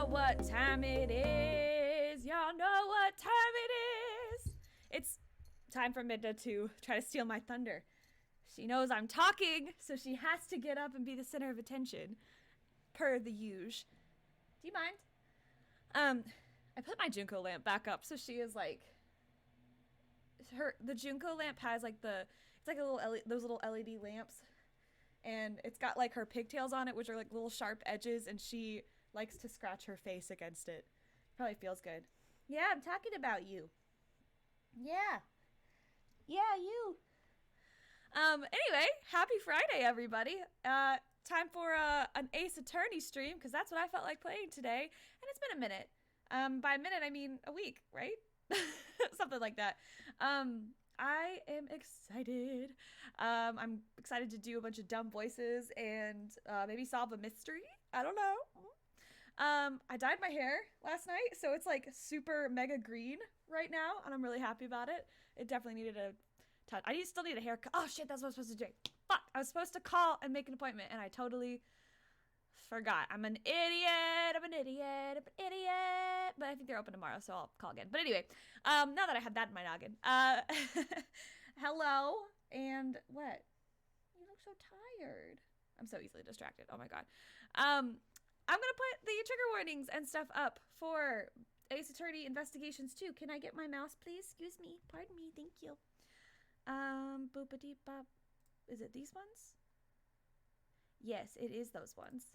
what time it is. Y'all know what time it is. It's time for Midna to try to steal my thunder. She knows I'm talking, so she has to get up and be the center of attention, per the usual. Do you mind? I put my Junko lamp back up, so she is like, the Junko lamp has like it's like those little LED lamps, and it's got like her pigtails on it, which are like little sharp edges, and she likes to scratch her face against it. Probably feels good. Yeah, I'm talking about you. Yeah, you. Anyway, happy Friday, everybody. Time for an Ace Attorney stream, because that's what I felt like playing today, and it's been a minute. By a minute, I mean a week, right? Something like that. I am excited. I'm excited to do a bunch of dumb voices and maybe solve a mystery. I don't know. I dyed my hair last night, so it's like super mega green right now, and I'm really happy about it. It definitely needed a touch. I still need a haircut. Oh shit, that's what I was supposed to do. Fuck, I was supposed to call and make an appointment, and I totally forgot. I'm an idiot. But I think they're open tomorrow, so I'll call again. But anyway, now that I have that in my noggin, hello, and what? You look so tired. I'm so easily distracted. Oh my god. I'm gonna put the trigger warnings and stuff up for Ace Attorney Investigations 2. Can I get my mouse, please? Excuse me. Pardon me. Thank you. Boopity bop. Is it these ones? Yes, it is those ones.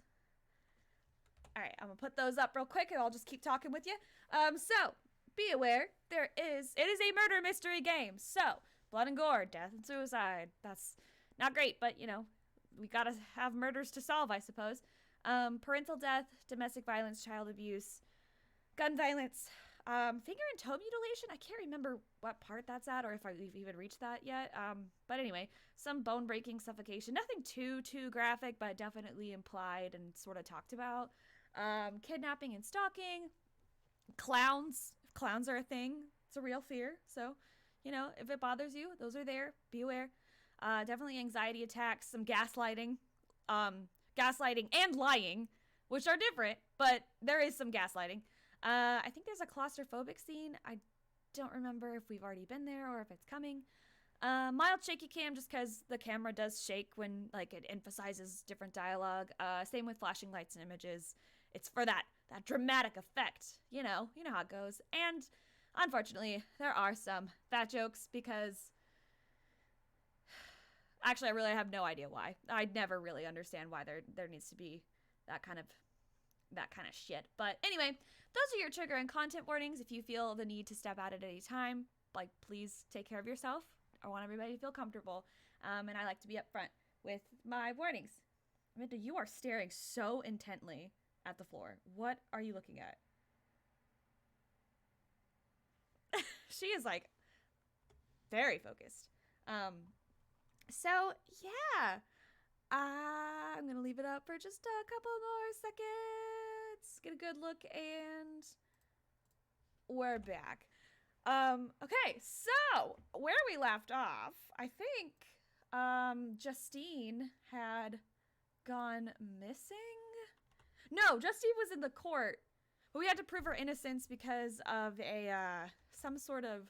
All right, I'm gonna put those up real quick, and I'll just keep talking with you. So be aware, it is a murder mystery game. So blood and gore, death and suicide. That's not great, but you know, we gotta have murders to solve, I suppose. Parental death, domestic violence, child abuse, gun violence, finger and toe mutilation. I can't remember what part that's at, or if we've even reached that yet. But anyway, some bone breaking, suffocation. Nothing too graphic, but definitely implied and sort of talked about. Kidnapping and stalking. Clowns. Clowns are a thing. It's a real fear. So, you know, if it bothers you, those are there. Be aware. Definitely anxiety attacks. Some gaslighting. Gaslighting and lying, which are different, but there is some gaslighting. I think there's a claustrophobic scene. I don't remember if we've already been there or if it's coming. Mild shaky cam, just because the camera does shake when like it emphasizes different dialogue. Same with flashing lights and images. It's for that dramatic effect. You know how it goes. And unfortunately, there are some fat jokes because actually I really have no idea why. I never really understand why there needs to be that kind of shit. But anyway, those are your trigger and content warnings. If you feel the need to step out at any time, like, please take care of yourself. I want everybody to feel comfortable. And I like to be upfront with my warnings. Amanda, you are staring so intently at the floor. What are you looking at? She is like very focused. So yeah. I'm going to leave it up for just a couple more seconds. Get a good look, and we're back. Okay, so where we left off, I think Justine had gone missing. No, Justine was in the court, but we had to prove her innocence because of some sort of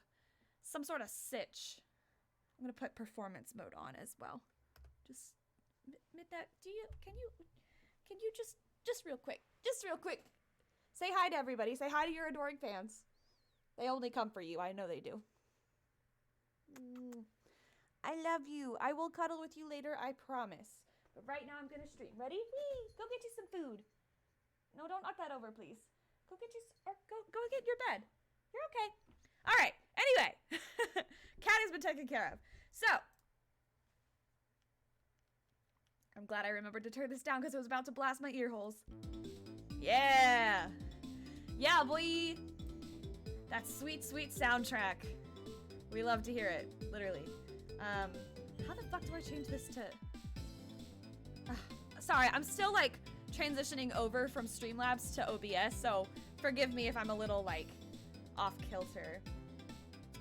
sitch. I'm going to put performance mode on as well. Just Midnight, can you just real quick, say hi to everybody. Say hi to your adoring fans. They only come for you. I know they do. I love you. I will cuddle with you later, I promise. But right now I'm gonna stream. Ready? Whee! Go get you some food. No, don't knock that over, please. Go get your bed. You're okay. All right. Anyway, cat has been taken care of. So I'm glad I remembered to turn this down because it was about to blast my ear holes. Yeah. Yeah, boy. That sweet soundtrack. We love to hear it, literally. How the fuck do I change this to... sorry, I'm still, like, transitioning over from Streamlabs to OBS, so forgive me if I'm a little, like, off kilter.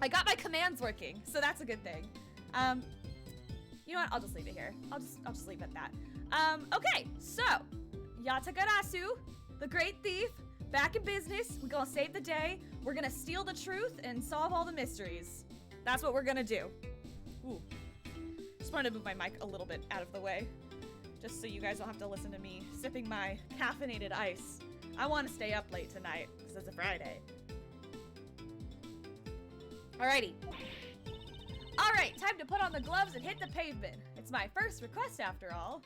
I got my commands working, so that's a good thing. You know what? I'll just leave it here. I'll just leave it at that. Okay, so Yatagarasu, the great thief, back in business. We're gonna save the day. We're gonna steal the truth and solve all the mysteries. That's what we're gonna do. Ooh. Just wanted to move my mic a little bit out of the way, just so you guys don't have to listen to me sipping my caffeinated ice. I want to stay up late tonight, because it's a Friday. Alrighty. Alright, time to put on the gloves and hit the pavement. It's my first request after all.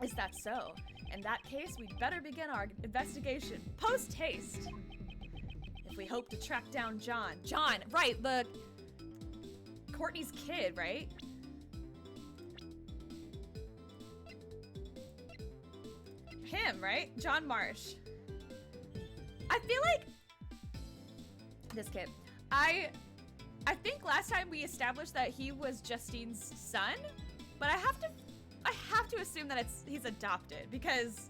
Is that so? In that case, we'd better begin our investigation post-haste. If we hope to track down John. John, right, the Courtney's kid, right? Him, right? John Marsh. I feel like this kid. I think last time we established that he was Justine's son, but I have to assume that he's adopted because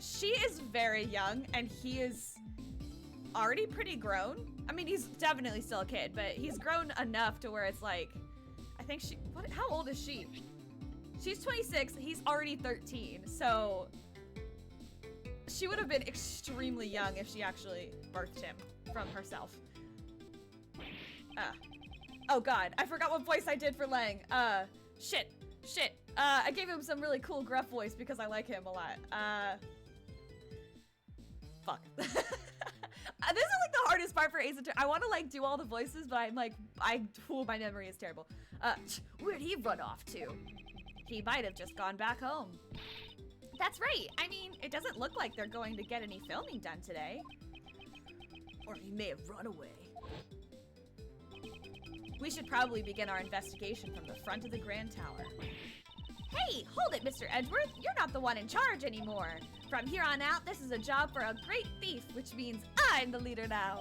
she is very young and he is already pretty grown. I mean, he's definitely still a kid, but he's grown enough to where it's like, I think how old is she? She's 26, he's already 13, so she would have been extremely young if she actually birthed him from herself. Oh god, I forgot what voice I did for Lang. Shit. I gave him some really cool gruff voice because I like him a lot. Fuck. This is like the hardest part for Ace Attorney. I want to like do all the voices, but I'm like, my memory is terrible. Where'd he run off to? He might have just gone back home. That's right. I mean, it doesn't look like they're going to get any filming done today. Or he may have run away. We should probably begin our investigation from the front of the Grand Tower. Hey, hold it, Mr. Edgeworth. You're not the one in charge anymore. From here on out, this is a job for a great thief, which means I'm the leader now.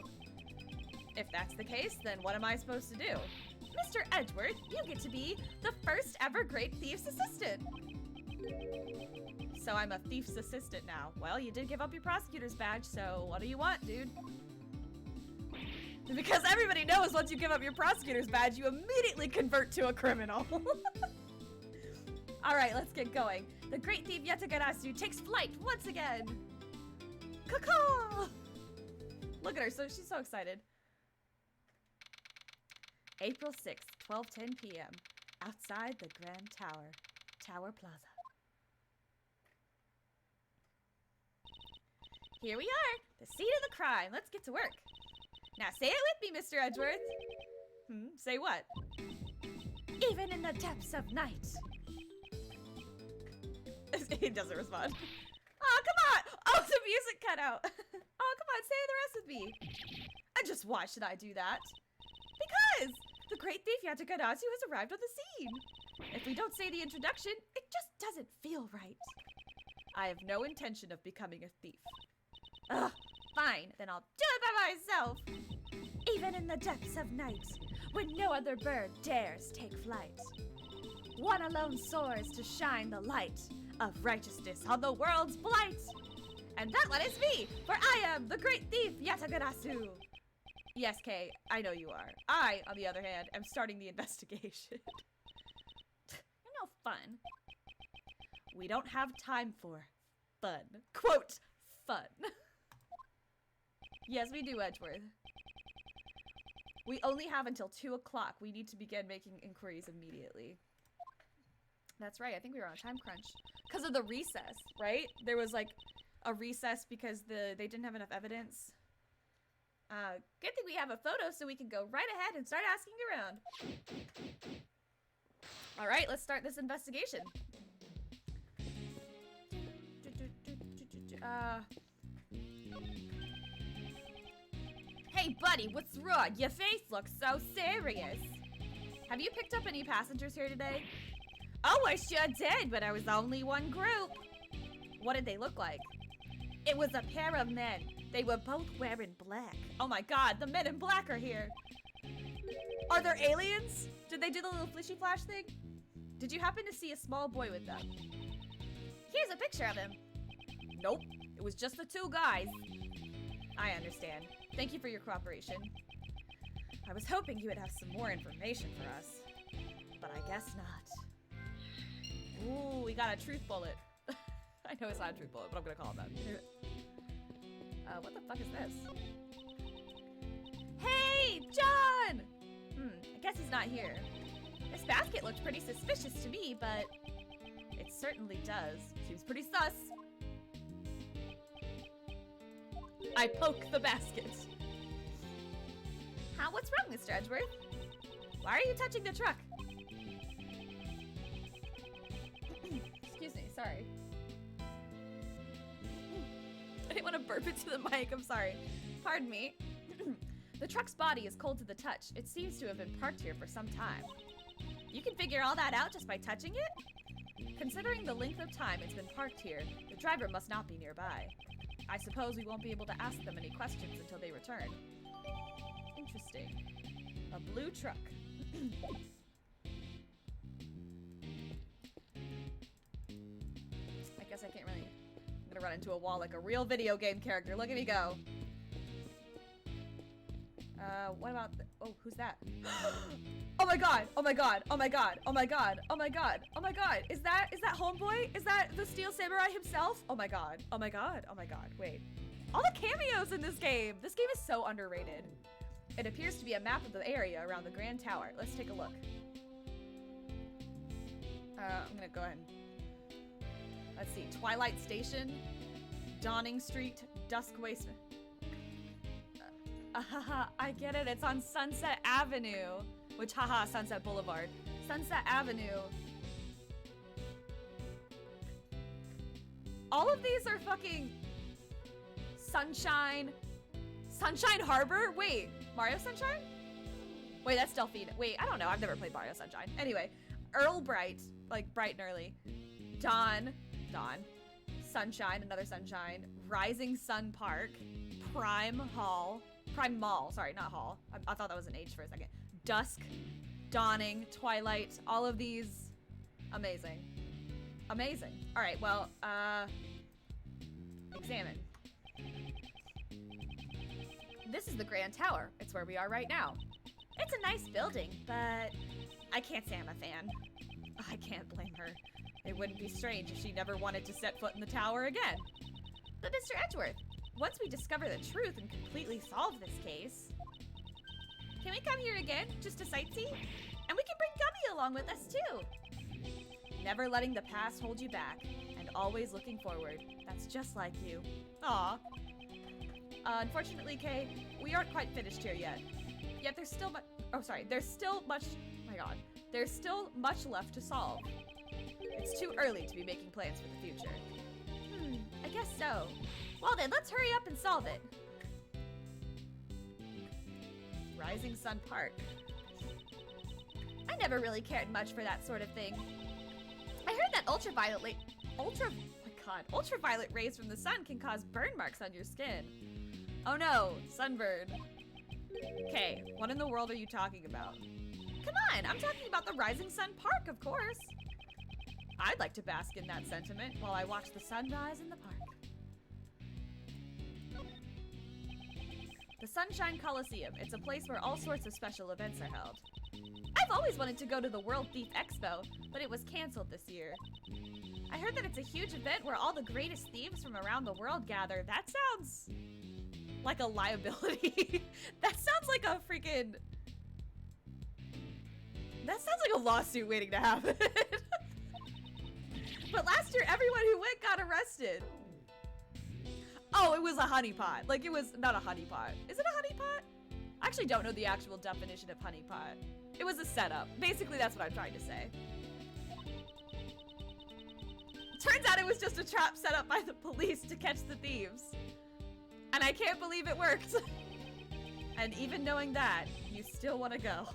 If that's the case, then what am I supposed to do? Mr. Edgeworth, you get to be the first ever great thief's assistant. So I'm a thief's assistant now. Well, you did give up your prosecutor's badge, so what do you want, dude? Because everybody knows once you give up your prosecutor's badge, you immediately convert to a criminal. Alright, let's get going. The great thief Yatagarasu takes flight once again. Caw-caw! Look at her, she's so excited. April 6th, 12:10 p.m. Outside the Grand Tower, Tower Plaza. Here we are, the scene of the crime. Let's get to work. Now say it with me, Mr. Edgeworth. Say what? Even in the depths of night. He doesn't respond. Oh, come on! Oh, the music cut out. Oh, come on, say the rest with me. And just why should I do that? Because the great thief Yatagarasu has arrived on the scene. If we don't say the introduction, it just doesn't feel right. I have no intention of becoming a thief. Ugh, fine, then I'll do it by myself. Even in the depths of night, when no other bird dares take flight, one alone soars to shine the light of righteousness on the world's blight. And that one is me, for I am the great thief Yatagarasu. Yes, Kay, I know you are. I, on the other hand, am starting the investigation. You're no fun. We don't have time for fun. Quote, fun. Yes, we do, Edgeworth. We only have until 2 o'clock. We need to begin making inquiries immediately. That's right, I think we were on a time crunch. Because of the recess, right? There was like a recess because they didn't have enough evidence. Good thing we have a photo so we can go right ahead and start asking around. Alright, let's start this investigation. Hey buddy, what's wrong? Your face looks so serious. Have you picked up any passengers here today? Oh, I sure did, but I was only one group. What did they look like? It was a pair of men. They were both wearing black. Oh my god, the men in black are here. Are there aliens? Did they do the little flishy flash thing? Did you happen to see a small boy with them? Here's a picture of him. Nope, it was just the 2 guys. I understand. Thank you for your cooperation. I was hoping you would have some more information for us, but I guess not. Ooh, we got a truth bullet. I know it's not a truth bullet, but I'm gonna call it that. What the fuck is this? Hey, John! I guess he's not here. This basket looked pretty suspicious to me, but it certainly does. Seems pretty sus. I poke the basket. Huh? What's wrong, Mr. Edgeworth? Why are you touching the truck? Excuse me, sorry. I didn't want to burp into the mic, I'm sorry. Pardon me. The truck's body is cold to the touch. It seems to have been parked here for some time. You can figure all that out just by touching it? Considering the length of time it's been parked here, the driver must not be nearby. I suppose we won't be able to ask them any questions until they return. Interesting. A blue truck. I guess I can't really... I'm gonna run into a wall like a real video game character. Look at me go. What about oh, who's that? Oh my god! Oh my god! Oh my god! Oh my god! Oh my god! Oh my god! Is that Homeboy? Is that the Steel Samurai himself? Oh my god! Oh my god! Oh my god! Wait. All the cameos in this game! This game is so underrated. It appears to be a map of the area around the Grand Tower. Let's take a look. I'm gonna go ahead and... Let's see. Twilight Station, Dawning Street, Dusk Waste... I get it. It's on Sunset Avenue. Which, haha, Sunset Boulevard. Sunset Avenue. All of these are fucking... Sunshine. Sunshine Harbor? Wait, Mario Sunshine? Wait, that's Delphine. Wait, I don't know. I've never played Mario Sunshine. Anyway, Earl Bright. Like, bright and early. Dawn. Sunshine, another Sunshine. Rising Sun Park. Prime Mall, sorry, not Hall. I thought that was an H for a second. Dusk, Dawning, Twilight, all of these, amazing. Amazing. All right, well, examine. This is the Grand Tower. It's where we are right now. It's a nice building, but I can't say I'm a fan. I can't blame her. It wouldn't be strange if she never wanted to set foot in the tower again. But Mr. Edgeworth, once we discover the truth and completely solve this case, can we come here again, just to sightsee? And we can bring Gummy along with us too. Never letting the past hold you back, and always looking forward. That's just like you. Aw. Unfortunately, Kay, we aren't quite finished here yet. Yet there's still there's still much left to solve. It's too early to be making plans for the future. I guess so. Well then, let's hurry up and solve it. Rising Sun Park. I never really cared much for that sort of thing. I heard that ultraviolet rays from the sun can cause burn marks on your skin. Oh no, sunburn. Okay, what in the world are you talking about? Come on, I'm talking about the Rising Sun Park, of course. I'd like to bask in that sentiment while I watch the sunrise in the park. The Sunshine Coliseum. It's a place where all sorts of special events are held. I've always wanted to go to the World Thief Expo, but it was canceled this year. I heard that it's a huge event where all the greatest thieves from around the world gather. That sounds like a liability. That sounds like a freaking... That sounds like a lawsuit waiting to happen. But last year, everyone who went got arrested. Oh, it was a honeypot. Like, it was not a honeypot. Is it a honeypot? I actually don't know the actual definition of honeypot. It was a setup. Basically, that's what I'm trying to say. Turns out it was just a trap set up by the police to catch the thieves. And I can't believe it worked. And even knowing that, you still want to go.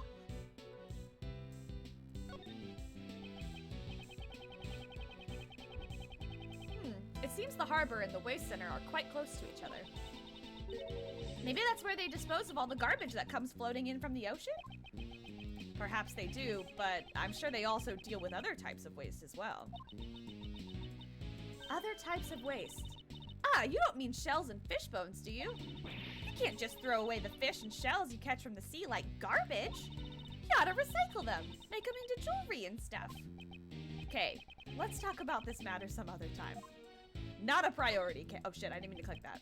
It seems the harbor and the waste center are quite close to each other. Maybe that's where they dispose of all the garbage that comes floating in from the ocean? Perhaps they do, but I'm sure they also deal with other types of waste as well. Other types of waste? Ah, you don't mean shells and fish bones, do you? You can't just throw away the fish and shells you catch from the sea like garbage. You ought to recycle them, make them into jewelry and stuff. Okay, let's talk about this matter some other time. Not a priority. Oh shit, I didn't mean to click that.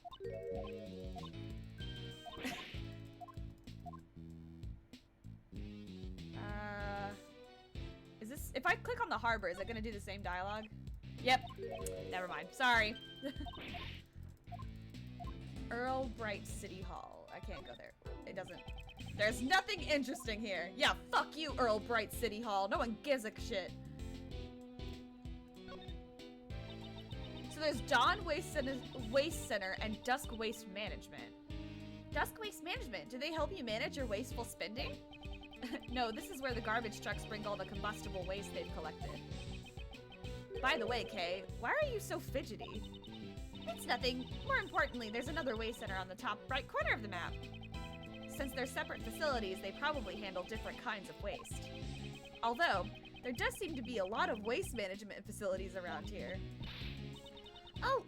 Is this, if I click on the harbor, is it gonna do the same dialogue? Yep. Never mind. Sorry. Earl Bright City Hall. I can't go there. It doesn't. There's nothing interesting here. Yeah, fuck you, Earl Bright City Hall. No one gives a shit. So there's Dawn Waste Center and Dusk Waste Management. Dusk Waste Management. Do they help you manage your wasteful spending? No, this is where the garbage trucks bring all the combustible waste they've collected. By the way, Kay, why are you so fidgety? It's nothing. More importantly, there's another waste center on the top right corner of the map. Since they're separate facilities, they probably handle different kinds of waste. Although, there does seem to be a lot of waste management facilities around here. Oh,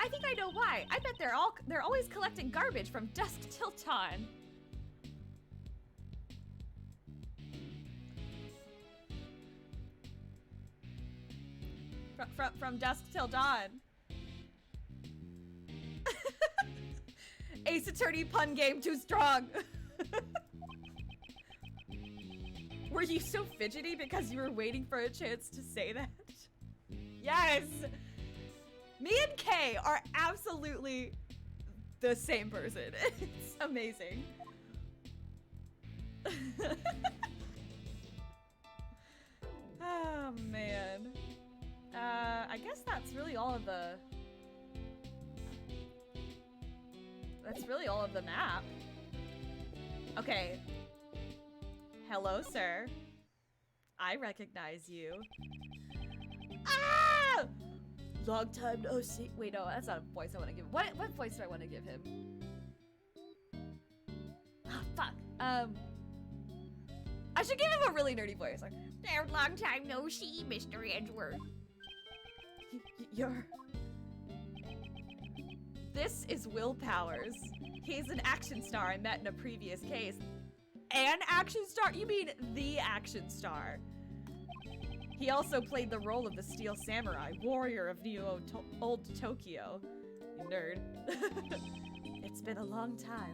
I think I know why. I bet they're always collecting garbage from dusk till dawn. From dusk till dawn. Ace Attorney pun game too strong. Were you so fidgety because you were waiting for a chance to say that? Yes! Me and Kay are absolutely the same person. It's amazing. Oh, man. I guess that's really all of the... That's really all of the map. Okay. Hello, sir. I recognize you. Ah! Long time no see. Wait, no, that's not a voice I want to give him. What voice do I want to give him? Oh, fuck. I should give him a really nerdy voice. Like, long time no see, Mr. Edgeworth. You're... This is Will Powers. He's an action star I met in a previous case. An action star? You mean the action star? He also played the role of the Steel Samurai, warrior of Old Tokyo. You nerd. It's been a long time.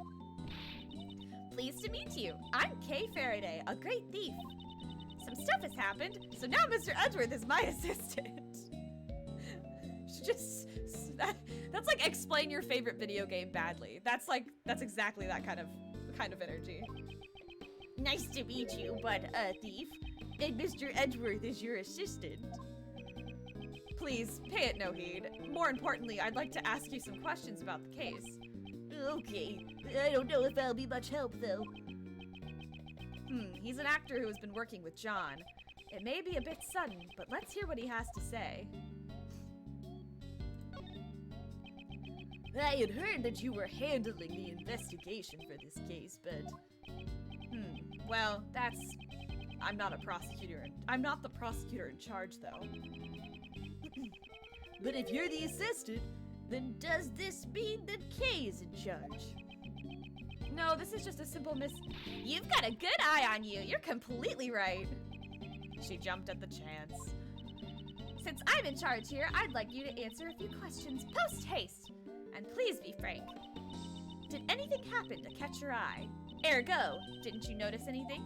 Pleased to meet you. I'm Kay Faraday, a great thief. Some stuff has happened, so now Mr. Edgeworth is my assistant. That's like explain your favorite video game badly. That's exactly that kind of energy. Nice to meet you, but thief. And Mr. Edgeworth is your assistant. Please, pay it no heed. More importantly, I'd like to ask you some questions about the case. Okay. I don't know if I'll be much help, though. He's an actor who has been working with John. It may be a bit sudden, but let's hear what he has to say. I had heard that you were handling the investigation for this case, but... well, I'm not a prosecutor. I'm not the prosecutor in charge, though. But if you're the assistant, then does this mean that Kay is in charge? No, this is just a simple You've got a good eye on you. You're completely right. She jumped at the chance. Since I'm in charge here, I'd like you to answer a few questions post-haste. And please be frank. Did anything happen to catch your eye? Ergo, didn't you notice anything?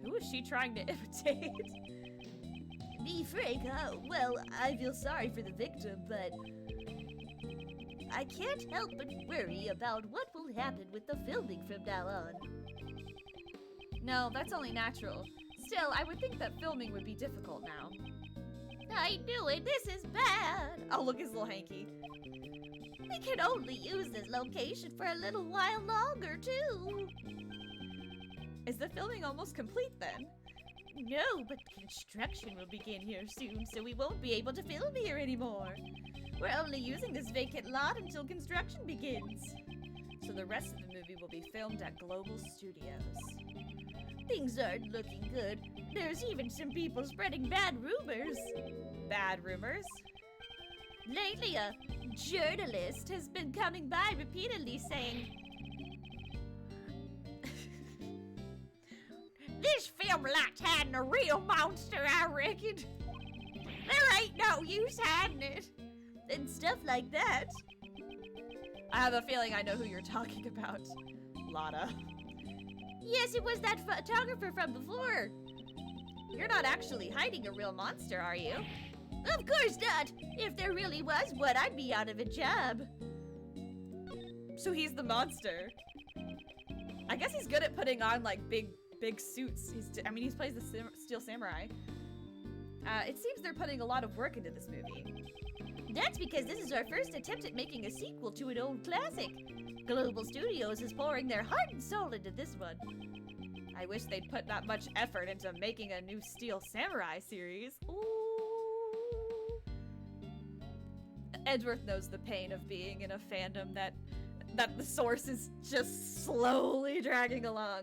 Who is she trying to imitate? Be frank, well, I feel sorry for the victim, but... I can't help but worry about what will happen with the filming from now on. No, that's only natural. Still, I would think that filming would be difficult now. I knew it, this is bad! Oh, look, his little hanky. We can only use this location for a little while longer, too. Is the filming almost complete, then? No, but construction will begin here soon, so we won't be able to film here anymore. We're only using this vacant lot until construction begins. So the rest of the movie will be filmed at Global Studios. Things aren't looking good. There's even some people spreading bad rumors. Bad rumors? Lately, a journalist has been coming by repeatedly saying, "This film likes hiding a real monster, I reckon. There ain't no use hiding it. and stuff like that. I have a feeling I know who you're talking about, Lotta. Yes, it was that photographer from before. You're not actually hiding a real monster, are you? Of course not. If there really was one, I'd be out of a job. So he's the monster. I guess he's good at putting on like big suits. He plays the Steel Samurai. It seems they're putting a lot of work into this movie. That's because this is our first attempt at making a sequel to an old classic. Global Studios is pouring their heart and soul into this one. I wish they'd put that much effort into making a new Steel Samurai series. Ooh. Edgeworth knows the pain of being in a fandom that the source is just slowly dragging along.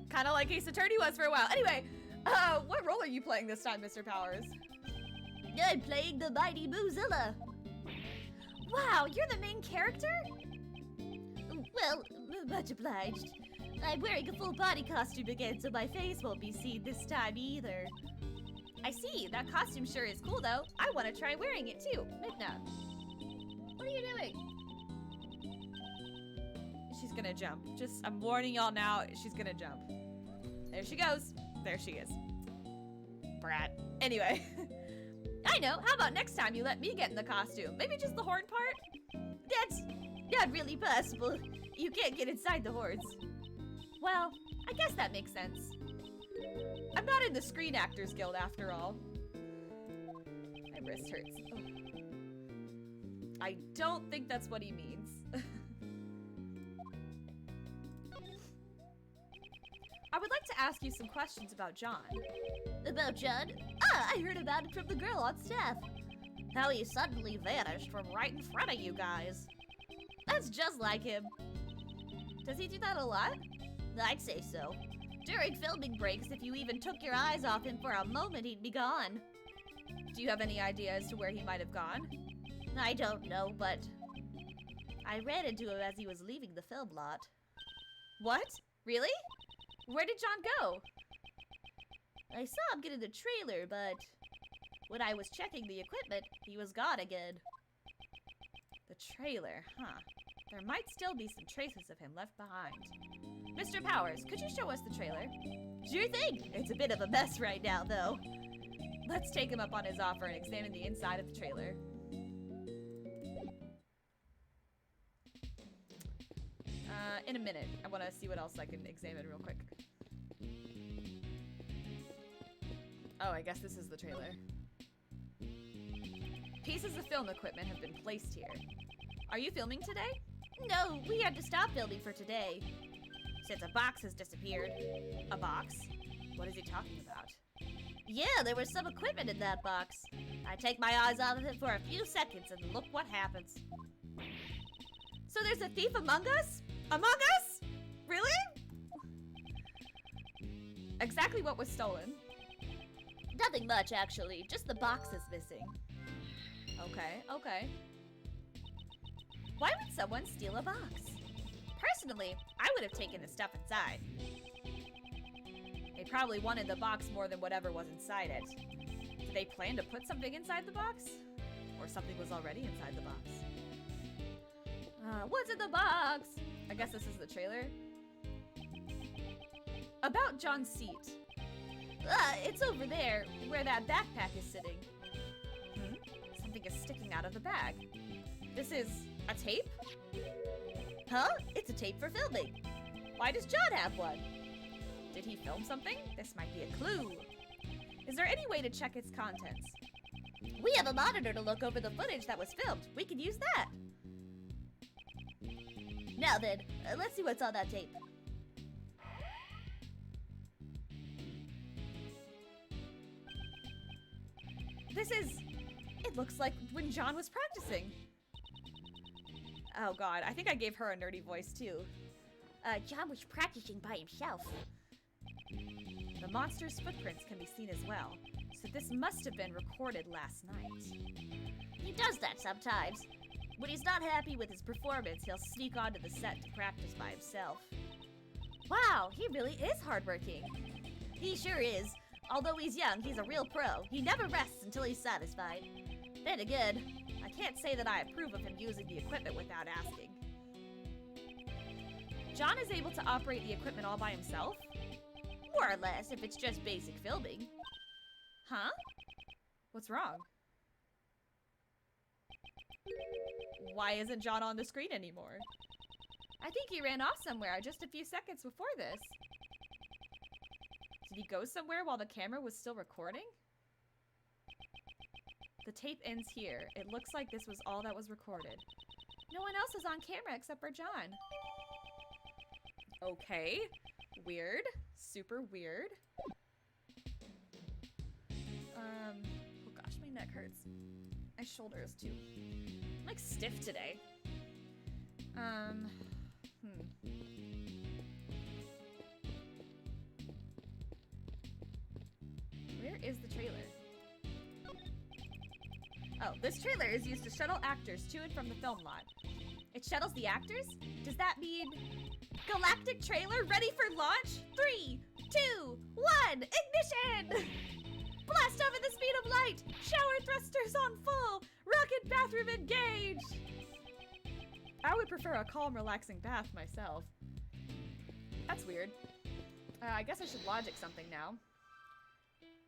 Kind of like Ace Attorney was for a while. Anyway, what role are you playing this time, Mr. Powers? I'm playing the mighty Moozilla. Wow, you're the main character? Well, much obliged. I'm wearing a full body costume again, so my face won't be seen this time either. I see. That costume sure is cool, though. I want to try wearing it, too. Midna. What are you doing? She's gonna jump. I'm warning y'all now, she's gonna jump. There she goes. There she is. Brat. Anyway. I know. How about next time you let me get in the costume? Maybe just the horn part? That's not really possible. You can't get inside the horns. Well, I guess that makes sense. I'm not in the Screen Actors Guild after all. My wrist hurts. Ugh. I don't think that's what he means. I would like to ask you some questions about John. About John? I heard about it from the girl on staff. How he suddenly vanished from right in front of you guys. That's just like him. Does he do that a lot? I'd say so. During filming breaks, if you even took your eyes off him for a moment, he'd be gone. Do you have any idea as to where he might have gone? I don't know, but I ran into him as he was leaving the film lot. What? Really? Where did John go? I saw him get in the trailer, but when I was checking the equipment, he was gone again. The trailer, huh? There might still be some traces of him left behind. Mr. Powers, could you show us the trailer? Sure thing. It's a bit of a mess right now, though. Let's take him up on his offer and examine the inside of the trailer. In a minute. I want to see what else I can examine real quick. Oh, I guess this is the trailer. Pieces of film equipment have been placed here. Are you filming today? No, we had to stop filming for today, since a box has disappeared. A box? What is he talking about? Yeah, there was some equipment in that box. I take my eyes off of it for a few seconds and look what happens. So there's a thief among us? Among us? Really? Exactly what was stolen? Nothing much, actually. Just the box is missing. Okay. Why would someone steal a box? Personally, I would have taken the stuff inside. They probably wanted the box more than whatever was inside it. Did they plan to put something inside the box? Or something was already inside the box? What's in the box? I guess this is the trailer. About John's seat. It's over there, where that backpack is sitting. Something is sticking out of the bag. This is a tape? Huh? It's a tape for filming. Why does John have one? Did he film something? This might be a clue. Is there any way to check its contents? We have a monitor to look over the footage that was filmed. We can use that. Now then, let's see what's on that tape. It looks like when John was practicing. Oh god, I think I gave her a nerdy voice too. John was practicing by himself. The monster's footprints can be seen as well, so this must have been recorded last night. He does that sometimes. When he's not happy with his performance, he'll sneak onto the set to practice by himself. Wow, he really is hardworking. He sure is. Although he's young, he's a real pro. He never rests until he's satisfied. Then again, I can't say that I approve of him using the equipment without asking. John is able to operate the equipment all by himself? more or less, if it's just basic filming. Huh? What's wrong? Why isn't John on the screen anymore? I think he ran off somewhere just a few seconds before this. Did he go somewhere while the camera was still recording? The tape ends here. It looks like this was all that was recorded. No one else is on camera except for John. Okay. Weird. Super weird. Oh gosh, my neck hurts. My shoulders too. I'm like stiff today. Where is the trailer? Oh, this trailer is used to shuttle actors to and from the film lot. It shuttles the actors? Does that mean galactic trailer ready for launch? 3, 2, 1, ignition! Blast off at the speed of light! Shower thrusters on full! Rocket bathroom engage! I would prefer a calm, relaxing bath myself. That's weird. I guess I should logic something now.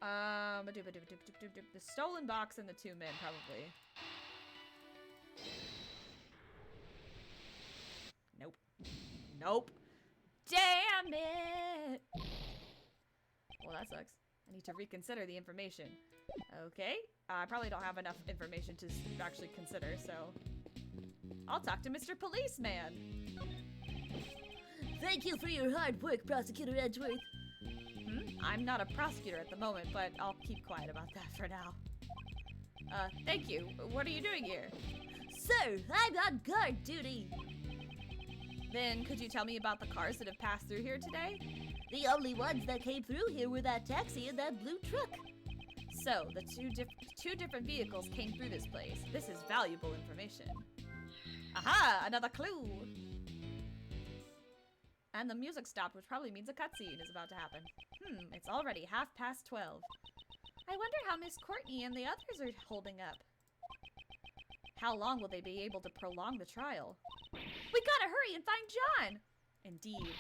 The stolen box and the 2 men, probably. Nope. Nope. Damn it! Well, that sucks. I need to reconsider the information. Okay. I probably don't have enough information to actually consider, so... I'll talk to Mr. Policeman. Thank you for your hard work, Prosecutor Edgeworth. I'm not a prosecutor at the moment, but I'll keep quiet about that for now. Thank you. What are you doing here? Sir, I'm on guard duty. Then could you tell me about the cars that have passed through here today? The only ones that came through here were that taxi and that blue truck. So, the two different vehicles came through this place. This is valuable information. Aha! Another clue! And the music stopped, which probably means a cutscene is about to happen. It's already 12:30. I wonder how Miss Courtney and the others are holding up. How long will they be able to prolong the trial? We gotta hurry and find John! Indeed.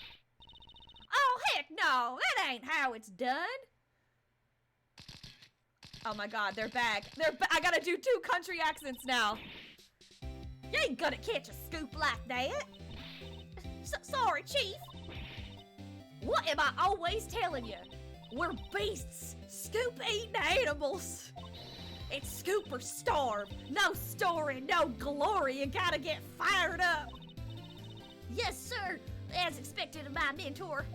Oh, heck no! That ain't how it's done! Oh my god, they're back. I gotta do 2 country accents now. You ain't gonna catch a scoop like that. Sorry, Chief. What am I always telling you? We're beasts, scoop-eating animals. It's scoop or starve. No story, no glory. You gotta get fired up. Yes, sir. As expected of my mentor.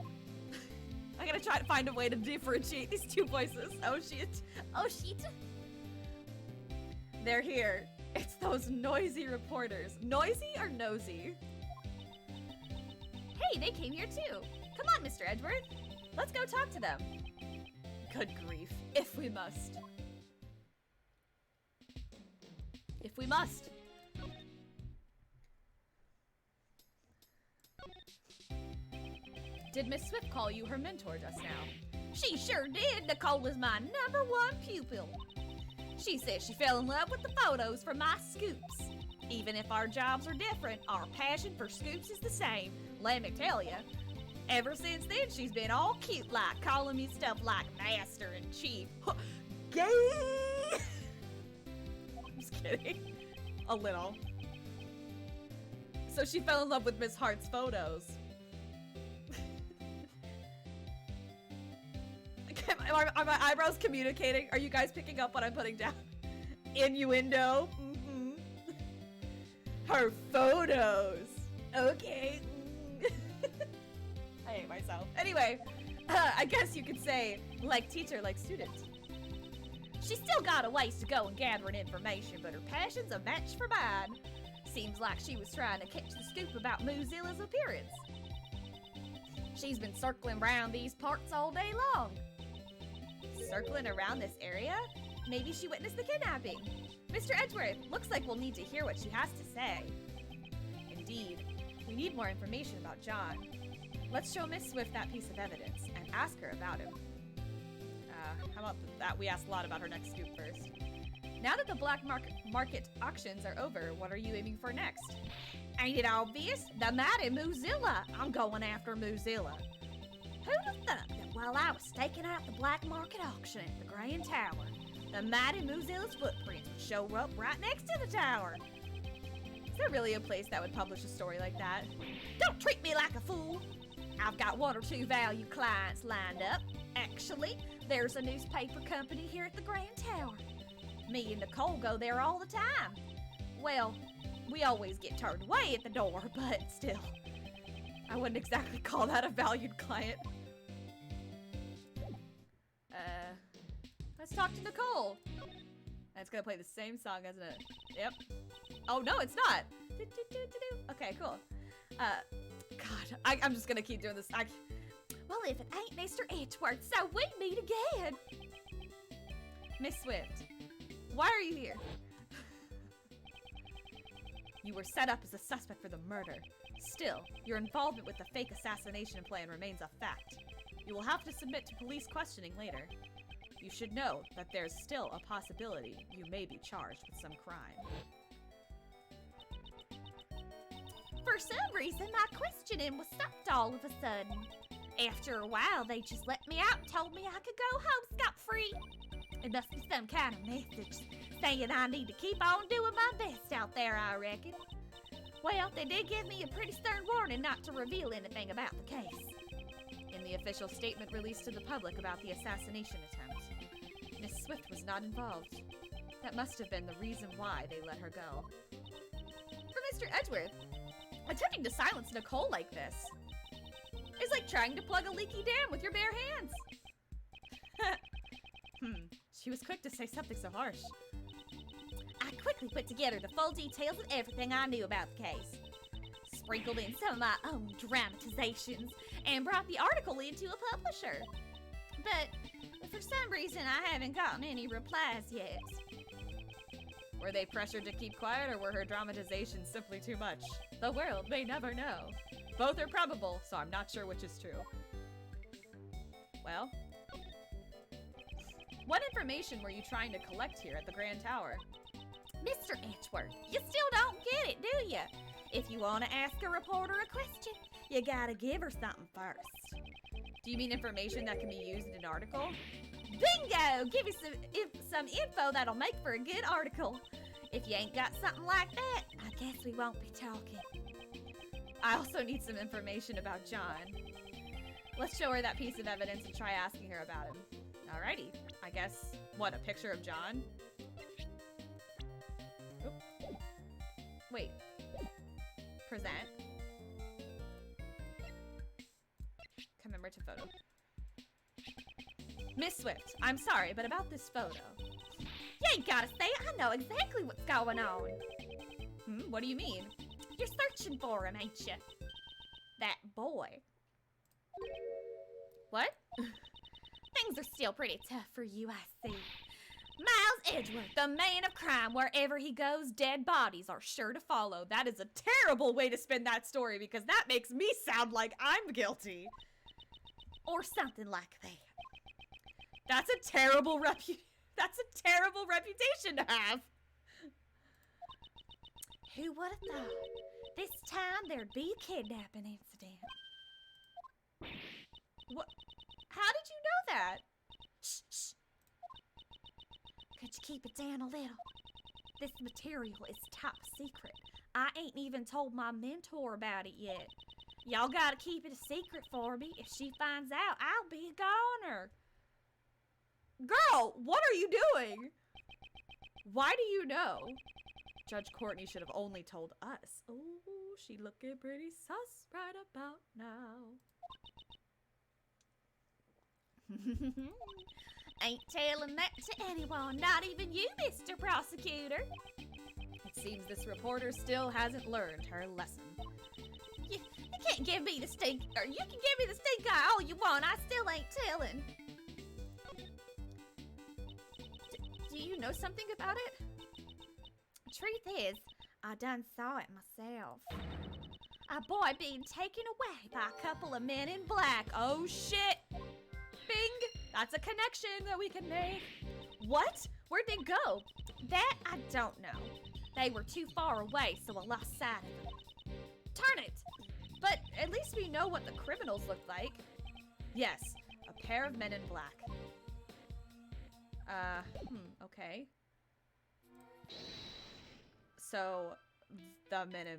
I'm gonna try to find a way to differentiate these 2 voices. Oh shit. Oh shit. They're here. It's those noisy reporters. Noisy or nosy? Hey, they came here too. Come on, Mr. Edgeworth. Let's go talk to them. Good grief. If we must. If we must. Did Miss Swift call you her mentor just now? She sure did. Nicole is my #1 pupil. She says she fell in love with the photos from my scoops. Even if our jobs are different, our passion for scoops is the same. Let me tell you. Ever since then, she's been all cute like, calling me stuff like master and chief. Gay! I'm just kidding. A little. So she fell in love with Miss Hart's photos. Are my eyebrows communicating? Are you guys picking up what I'm putting down? Innuendo. Her photos. Okay. I hate myself. Anyway, I guess you could say, like teacher, like student. She's still got a ways to go in gathering information, but her passion's a match for mine. Seems like she was trying to catch the scoop about Mozilla's appearance. She's been circling around these parts all day long. Circling around this area? Maybe she witnessed the kidnapping. Mr. Edgeworth, looks like we'll need to hear what she has to say. Indeed, we need more information about John. Let's show Miss Swift that piece of evidence and ask her about him. How about that? We asked a lot about her next scoop first. Now that the black market auctions are over, what are you aiming for next? Ain't it obvious? The mighty Mozilla. I'm going after Mozilla. Who'd have thought that while I was staking out the black market auction at the Grand Tower, the mighty Mozilla's footprints would show up right next to the tower? Is there really a place that would publish a story like that? Don't treat me like a fool. I've got 1 or 2 valued clients lined up. Actually, there's a newspaper company here at the Grand Tower. Me and Nicole go there all the time. Well, we always get turned away at the door, but still. I wouldn't exactly call that a valued client. Let's talk to Nicole. And it's gonna play the same song, isn't it? Yep. Oh, no, it's not. Okay, cool. God, I'm just gonna keep doing this. Well, if it ain't Mr. Edgeworth, so we meet again. Miss Swift, why are you here? You were set up as a suspect for the murder. Still, your involvement with the fake assassination plan remains a fact. You will have to submit to police questioning later. You should know that there's still a possibility you may be charged with some crime. For some reason, my questioning was stopped all of a sudden. After a while, they just let me out and told me I could go home scot-free. It must be some kind of message saying I need to keep on doing my best out there, I reckon. Well, they did give me a pretty stern warning not to reveal anything about the case. In the official statement released to the public about the assassination attempt, Miss Swift was not involved. That must have been the reason why they let her go. For Mr. Edgeworth, attempting to silence Nicole like this is like trying to plug a leaky dam with your bare hands. She was quick to say something so harsh. I quickly put together the full details of everything I knew about the case, sprinkled in some of my own dramatizations, and brought the article into a publisher. But for some reason, I haven't gotten any replies yet. Were they pressured to keep quiet, or were her dramatizations simply too much? The world may never know. Both are probable, so I'm not sure which is true. Well, what information were you trying to collect here at the Grand Tower? Mr. Edgeworth, you still don't get it, do you? If you want to ask a reporter a question, you gotta give her something first. Do you mean information that can be used in an article? Bingo! Give you some info that'll make for a good article. If you ain't got something like that, I guess we won't be talking. I also need some information about John. Let's show her that piece of evidence and try asking her about him. Alrighty. I guess, what, a picture of John? Oop. Wait. Present. Commemorate to photo. Miss Swift, I'm sorry, but about this photo. You ain't gotta say it. I know exactly what's going on. What do you mean? You're searching for him, ain't you? That boy. What? Things are still pretty tough for you, I see. Miles Edgeworth, the man of crime. Wherever he goes, dead bodies are sure to follow. That is a terrible way to spin that story, because that makes me sound like I'm guilty. Or something like that. That's a terrible reputation to have. Who would have thought? This time there'd be a kidnapping incident. What? How did you know that? Shh, shh. Could you keep it down a little? This material is top secret. I ain't even told my mentor about it yet. Y'all gotta keep it a secret for me. If she finds out, I'll be a goner. Girl, what are you doing? Why do you know? Judge Courtney should have only told us. Oh, she looking pretty sus right about now. Ain't telling that to anyone, not even you, Mr. Prosecutor. It seems this reporter still hasn't learned her lesson. You can't give me the stink, or you can give me the stink eye all you want, I still ain't telling. Do you know something about it? Truth is, I done saw it myself. A boy being taken away by a couple of men in black. Oh shit! Bing! That's a connection that we can make. What? Where'd they go? That I don't know. They were too far away, so I lost sight of them. Darn it! But at least we know what the criminals look like. Yes, a pair of men in black. Okay. So, the men in...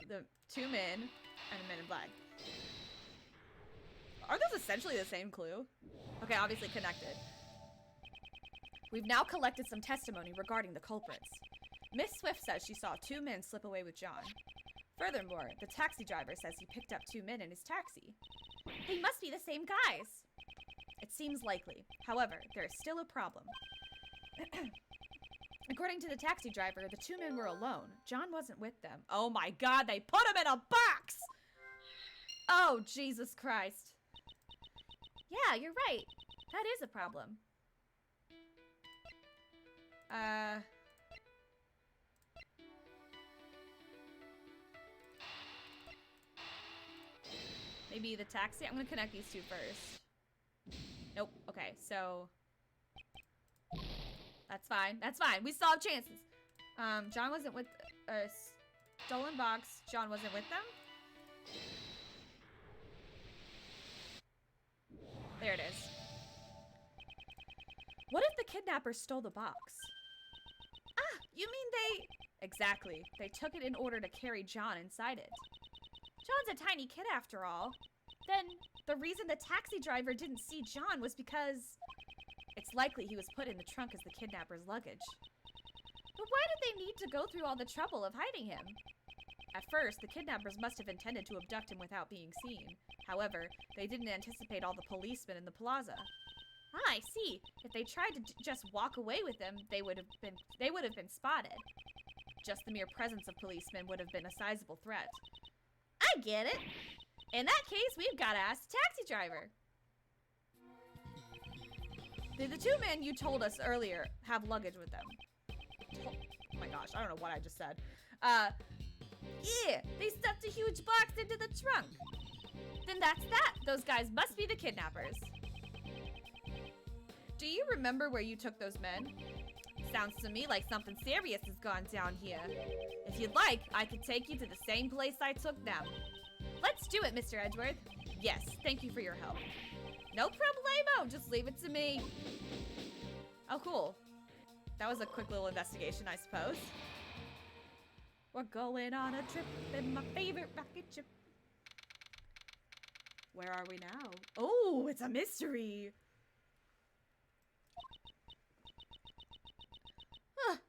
the two men and a men in black. Are those essentially the same clue? Okay, obviously connected. We've now collected some testimony regarding the culprits. Miss Swift says she saw two men slip away with John. Furthermore, the taxi driver says he picked up two men in his taxi. They must be the same guys. It seems likely. However, there is still a problem. According to the taxi driver, the two men were alone. John wasn't with them. Oh my god, they put him in a box! Oh, Jesus Christ. Yeah, you're right. That is a problem. Maybe the taxi? I'm gonna connect these two first. Nope. Okay, so... That's fine. That's fine. We still have chances. John wasn't with... stolen box. John wasn't with them? There it is. What if the kidnappers stole the box? Ah, you mean they... Exactly. They took it in order to carry John inside it. John's a tiny kid after all. Then the reason the taxi driver didn't see John was because it's likely he was put in the trunk as the kidnapper's luggage. But why did they need to go through all the trouble of hiding him? At first, the kidnappers must have intended to abduct him without being seen. However, they didn't anticipate all the policemen in the plaza. Ah, I see. If they tried to just walk away with him, they would have been spotted. Just the mere presence of policemen would have been a sizable threat. I get it. In that case, we've got to ask the taxi driver. Did the two men you told us earlier have luggage with them? Oh my gosh, I don't know what I just said. Yeah, they stuffed a huge box into the trunk. Then that's that. Those guys must be the kidnappers. Do you remember where you took those men? Sounds to me like something serious has gone down here. If you'd like, I could take you to the same place I took them. Let's do it, Mr. Edgeworth. Yes, thank you for your help. No problemo, just leave it to me. Oh, cool. That was a quick little investigation, I suppose. We're going on a trip in my favorite rocket ship. Where are we now? Oh, it's a mystery.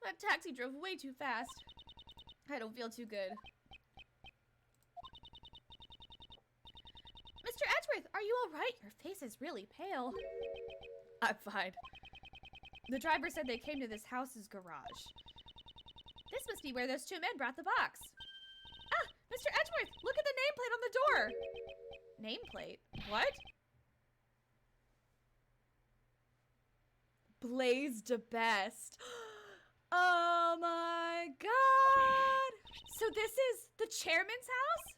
That taxi drove way too fast. I don't feel too good. Mr. Edgeworth, are you all right? Your face is really pale. I'm fine. The driver said they came to this house's garage. This must be where those two men brought the box. Ah, Mr. Edgeworth, look at the nameplate on the door. Nameplate? What? Blazed best. Oh my god! So this is the chairman's house?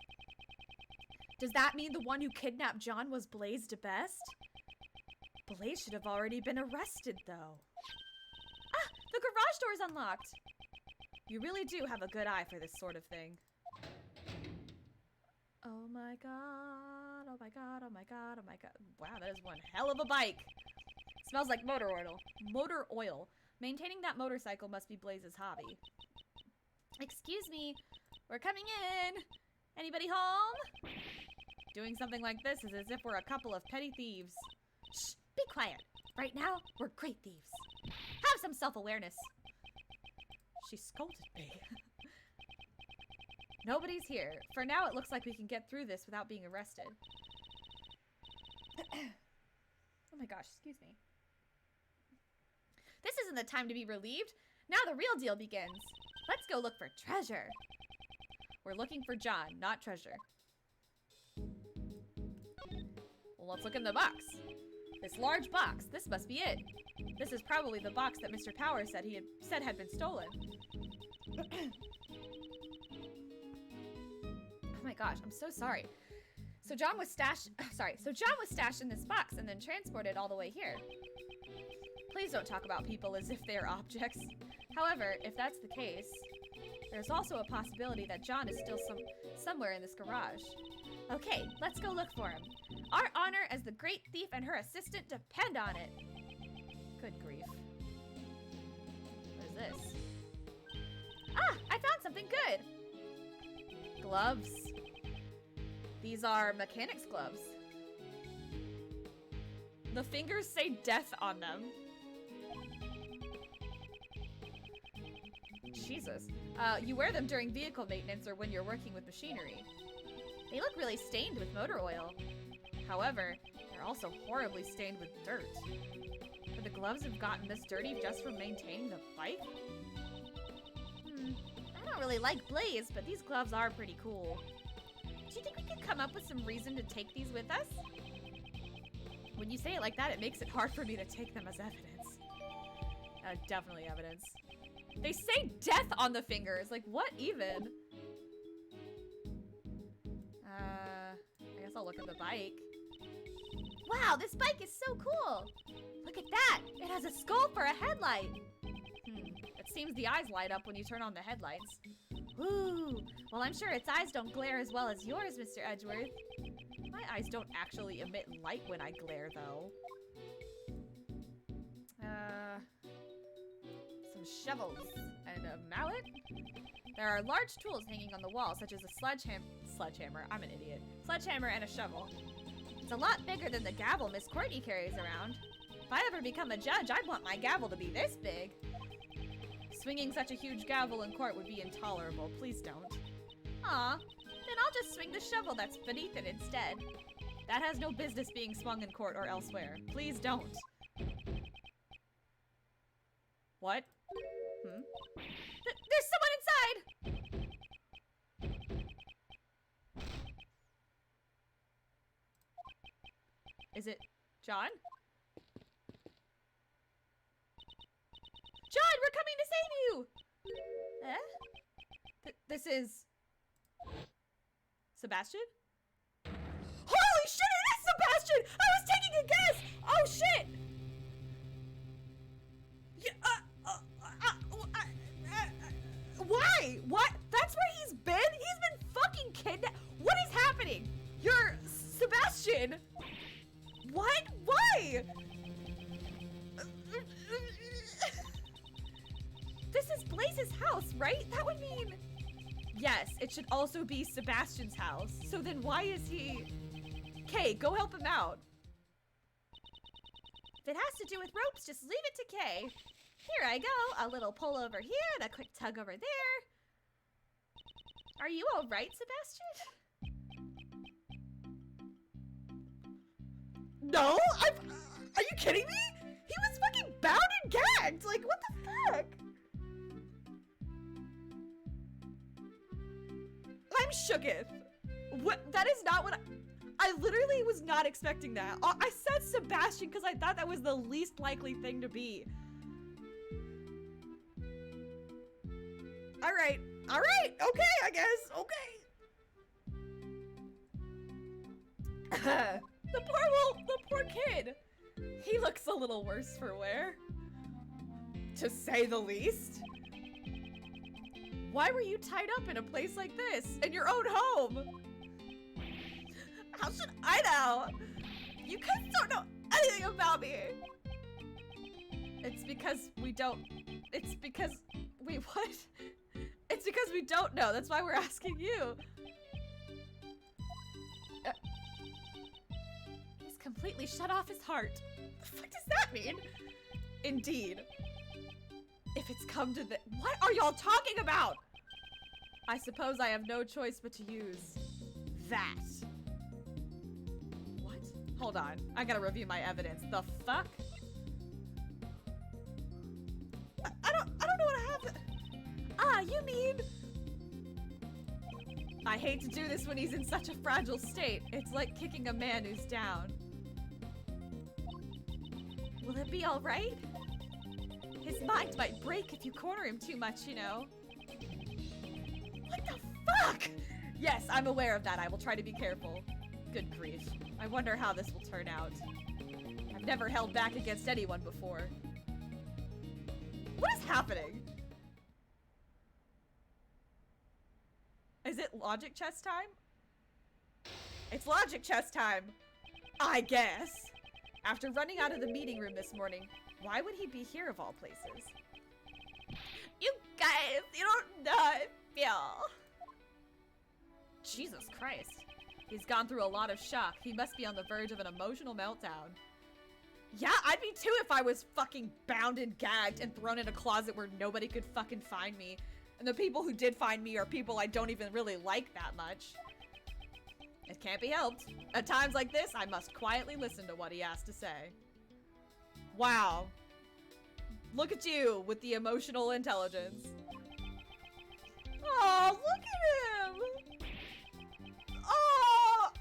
Does that mean the one who kidnapped John was Blaze DeBest? Blaze should have already been arrested, though. Ah! The garage door's unlocked! You really do have a good eye for this sort of thing. Oh my god, oh my god, oh my god, oh my god. Wow, that is one hell of a bike! Smells like motor oil. Motor oil. Maintaining that motorcycle must be Blaze's hobby. Excuse me, we're coming in! Anybody home? Doing something like this is as if we're a couple of petty thieves. Shh, be quiet. Right now, we're great thieves. Have some self-awareness. She scolded me. Nobody's here. For now, it looks like we can get through this without being arrested. Oh my gosh, excuse me. This isn't the time to be relieved. Now the real deal begins. Let's go look for treasure. We're looking for John, not treasure. Well, let's look in the box. This large box. This must be it. This is probably the box that Mr. Power said had been stolen. Oh my gosh, I'm so sorry. So John was stashed in this box and then transported all the way here. Please don't talk about people as if they are objects. However, if that's the case, there's also a possibility that John is still somewhere in this garage. Okay, let's go look for him. Our honor as the great thief and her assistant depend on it. Good grief. What is this? Ah, I found something good. Gloves. These are mechanics gloves. The fingers say death on them. Jesus. You wear them during vehicle maintenance or when you're working with machinery. They look really stained with motor oil. However, they're also horribly stained with dirt. Could the gloves have gotten this dirty just from maintaining the bike? I don't really like Blaze, but these gloves are pretty cool. Do you think we could come up with some reason to take these with us? When you say it like that, it makes it hard for me to take them as evidence. Definitely evidence. They say death on the fingers. Like, what even? I guess I'll look at the bike. Wow, this bike is so cool. Look at that. It has a skull for a headlight. It seems the eyes light up when you turn on the headlights. Ooh. Well, I'm sure its eyes don't glare as well as yours, Mr. Edgeworth. My eyes don't actually emit light when I glare, though. Some shovels and a mallet. There are large tools hanging on the wall, such as a sledgehammer. I'm an idiot. Sledgehammer and a shovel. It's a lot bigger than the gavel Miss Courtney carries around. If I ever become a judge, I'd want my gavel to be this big. Swinging such a huge gavel in court would be intolerable. Please don't. Aw, then I'll just swing the shovel that's beneath it instead. That has no business being swung in court or elsewhere. Please don't. What? There's someone inside! Is it John? John, we're coming to save you! This is... Sebastian? Holy shit, it is Sebastian! I was taking a guess! Oh shit! Why? What? That's where he's been? He's been fucking kidnapped. What is happening? You're Sebastian. What? Why? This is Blaze's house, right? That would mean... Yes, it should also be Sebastian's house. So then why is he... Kay, go help him out. If it has to do with ropes, just leave it to Kay. Here I go. A little pull over here and a quick tug over there. Are you all right, Sebastian? No? Are you kidding me? He was fucking bound and gagged. Like, what the fuck? I'm shooketh. What? That is not what I literally was not expecting that. I said Sebastian because I thought that was the least likely thing to be. All right, okay, I guess, okay. The poor kid. He looks a little worse for wear, to say the least. Why were you tied up in a place like this, in your own home? How should I know? You guys don't know anything about me. It's because we don't, wait, what? It's because we don't know. That's why we're asking you. He's completely shut off his heart. The fuck does that mean? Indeed. If it's come to the— What are y'all talking about? I suppose I have no choice but to use that. What? Hold on. I gotta review my evidence. The fuck? I don't know what I have. Ah, you mean... I hate to do this when he's in such a fragile state. It's like kicking a man who's down. Will it be all right? His mind might break if you corner him too much, you know. What the fuck? Yes, I'm aware of that. I will try to be careful. Good grief. I wonder how this will turn out. I've never held back against anyone before. What is happening? Is it logic chess time? It's logic chess time, I guess. After running out of the meeting room this morning, why would he be here of all places? You guys, you don't know how I feel. Jesus Christ. He's gone through a lot of shock. He must be on the verge of an emotional meltdown. Yeah, I'd be too if I was fucking bound and gagged and thrown in a closet where nobody could fucking find me. And the people who did find me are people I don't even really like that much. It can't be helped. At times like this, I must quietly listen to what he has to say. Wow. Look at you with the emotional intelligence. Oh, look at him! Oh,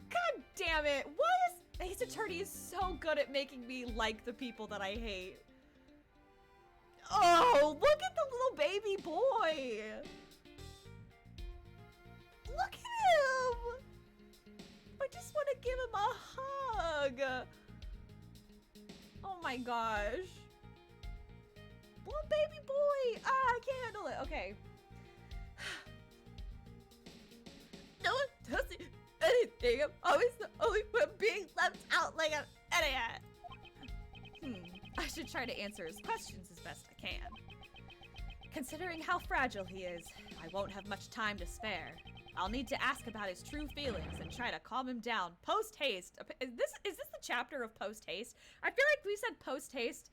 god damn it. Why is Ace Attorney is so good at making me like the people that I hate? Oh, look at the little baby boy. Look at him. I just want to give him a hug. Oh my gosh. Little baby boy. I can't handle it. Okay. No one tells me anything. I'm always the only one being left out like an idiot. I should try to answer his questions as best I can. Considering how fragile he is, I won't have much time to spare. I'll need to ask about his true feelings and try to calm him down post-haste. Is this the chapter of post-haste? I feel like we said post-haste.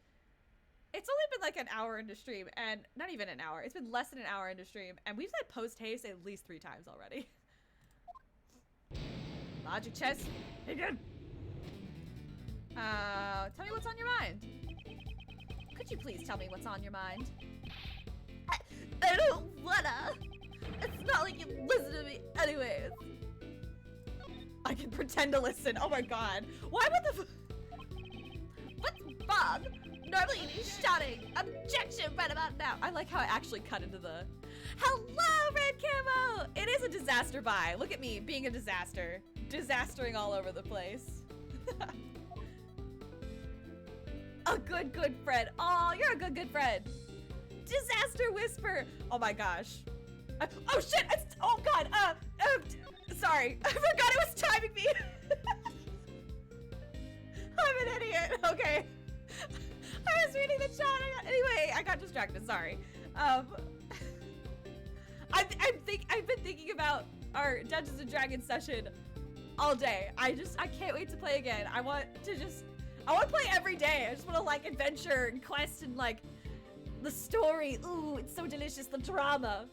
It's only been like an hour into stream, and not even an hour. It's been less than an hour into stream, and we've said post-haste at least 3 times already. Logic chess, begin. Tell me what's on your mind. Could you please tell me what's on your mind? I don't wanna. It's not like you listen to me anyways. I can pretend to listen. Oh my god. Why would the What's wrong? Normally you'd be shouting objection right about now. I like how I actually cut into the hello, Red Camo! It is a disaster buy. Look at me being a disaster. Disastering all over the place. A good friend. Oh, you're a good friend. Disaster whisper. Oh my gosh. Oh shit! Oh god! Sorry. I forgot it was timing me! I'm an idiot. Okay. I was reading the chat. Anyway, I got distracted. Sorry. I've been thinking about our Dungeons and Dragons session all day. I can't wait to play again. I want to play every day. I just want to like adventure and quest and like the story. Ooh, it's so delicious. The drama.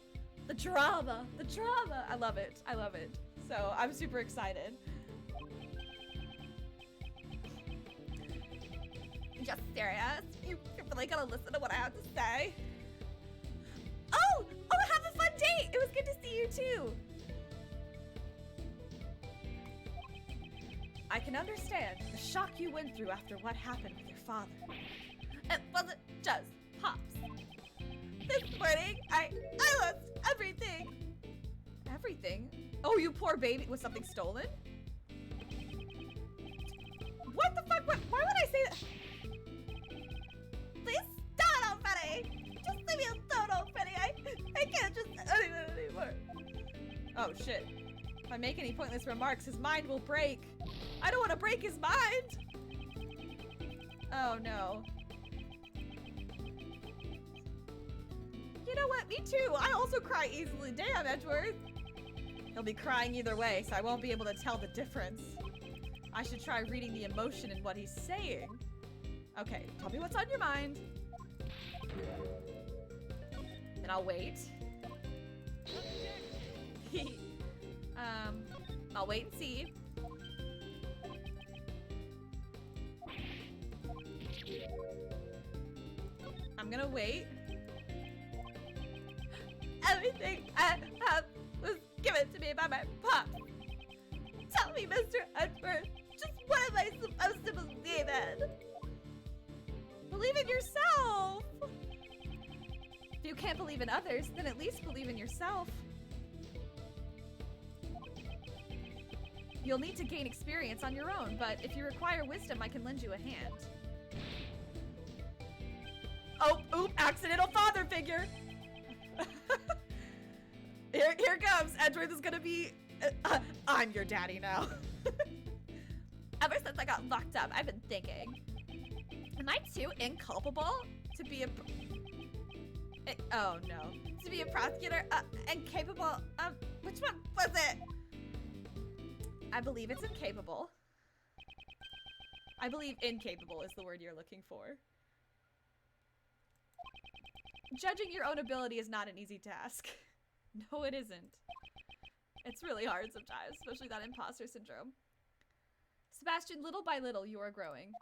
I love it. So I'm super excited. Just serious? You're really gonna listen to what I have to say? Oh, have a fun date. It was good to see you too. I can understand the shock you went through after what happened with your father. It wasn't just Pops. This morning, I lost everything. Everything? Oh, you poor baby. Was something stolen? What the fuck? Why would I say that? Please stop already. Just leave me alone already. I can't just anymore. Oh shit. If I make any pointless remarks, his mind will break. I don't want to break his mind. Oh no. You know what? Me too. I also cry easily. Damn, Edgeworth. He'll be crying either way, so I won't be able to tell the difference. I should try reading the emotion in what he's saying. Okay, tell me what's on your mind. And I'll wait. I'll wait and see. I'm gonna wait. Everything I have was given to me by my pop. Tell me, Mr. Edward, just what am I supposed to believe in? Believe in yourself! If you can't believe in others, then at least believe in yourself. You'll need to gain experience on your own, but if you require wisdom, I can lend you a hand. Oh, oop, accidental father figure. Here comes. Edgeworth is gonna be, I'm your daddy now. Ever since I got locked up, I've been thinking, am I too inculpable to be a, oh no. to be a prosecutor? Incapable, which one was it? I believe it's incapable. I believe incapable is the word you're looking for. Judging your own ability is not an easy task. No, it isn't. It's really hard sometimes, especially that imposter syndrome. Sebastian, little by little, you are growing.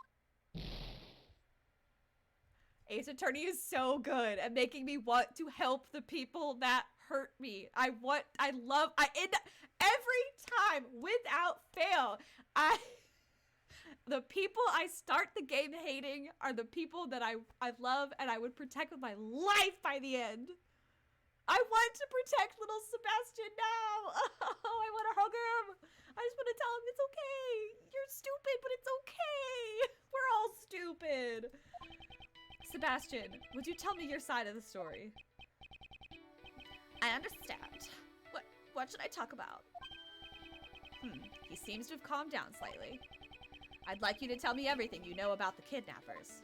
Ace Attorney is so good at making me want to help the people that hurt me. Every time, without fail, the people I start the game hating are the people that I love and I would protect with my life by the end. I want to protect little Sebastian now. Oh, I want to hug him. I just want to tell him it's okay. You're stupid, but it's okay. We're all stupid. Sebastian, would you tell me your side of the story? I understand. What should I talk about? He seems to have calmed down slightly. I'd like you to tell me everything you know about the kidnappers.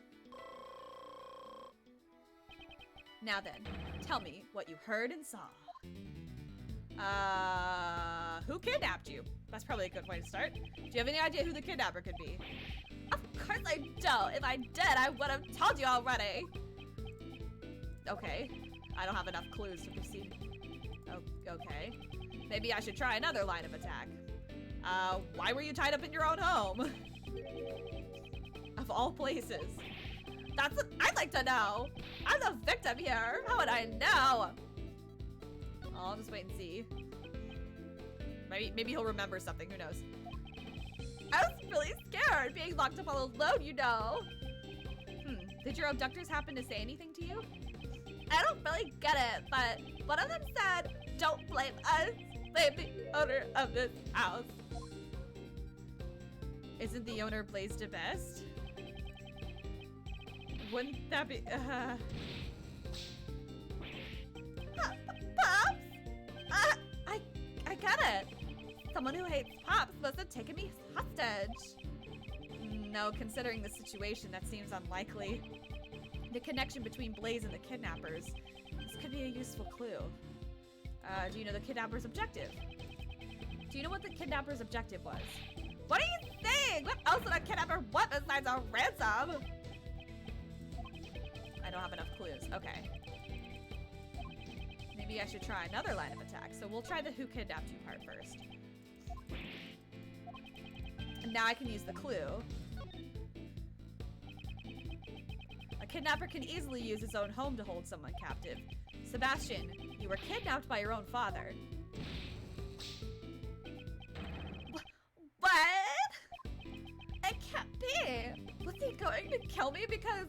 Now then, tell me what you heard and saw. Who kidnapped you? That's probably a good way to start. Do you have any idea who the kidnapper could be? Of course I don't. If I did, I would have told you already. Okay. I don't have enough clues to proceed. Oh, okay. Maybe I should try another line of attack. Why were you tied up in your own home? Of all places. That's what I'd like to know. I'm the victim here. How would I know? I'll just wait and see. Maybe he'll remember something. Who knows? I was really scared being locked up all alone, you know. Did your abductors happen to say anything to you? I don't really get it, but one of them said, "Don't blame us, blame the owner of this house." Isn't the owner Blaze DeBest? Wouldn't that be, Pops? I get it. Someone who hates Pops must have taken me hostage. No, considering the situation, that seems unlikely. The connection between Blaze and the kidnappers. This could be a useful clue. Do you know the kidnapper's objective? Do you know what the kidnapper's objective was? What are you saying? What else would a kidnapper want besides a ransom? I don't have enough clues. Okay. Maybe I should try another line of attack. So we'll try the who kidnapped you part first. And now I can use the clue. A kidnapper can easily use his own home to hold someone captive. Sebastian, you were kidnapped by your own father. What? It can't be. Was he going to kill me because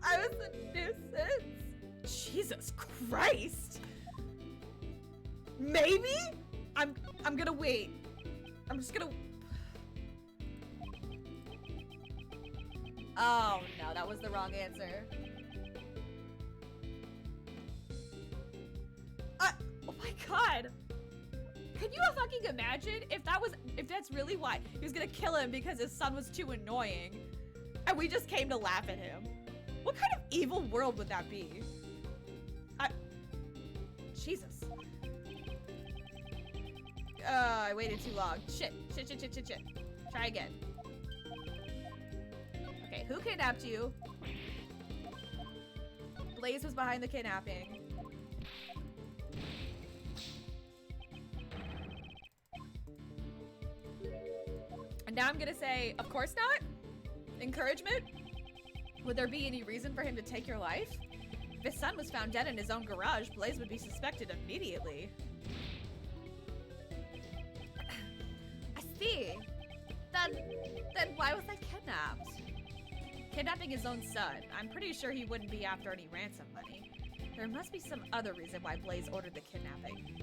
I was a nuisance? Jesus Christ! Maybe? I'm gonna wait. I'm just gonna... Oh no, that was the wrong answer. Oh my god! Can you fucking imagine if that's really why he was gonna kill him because his son was too annoying and we just came to laugh at him? What kind of evil world would that be? Jesus. I waited too long. Shit. Try again. Okay, who kidnapped you? Blaze was behind the kidnapping. And now I'm gonna say, of course not? Encouragement? Would there be any reason for him to take your life? If his son was found dead in his own garage, Blaze would be suspected immediately. I see. Then why was I kidnapped? Kidnapping his own son. I'm pretty sure he wouldn't be after any ransom money. There must be some other reason why Blaze ordered the kidnapping.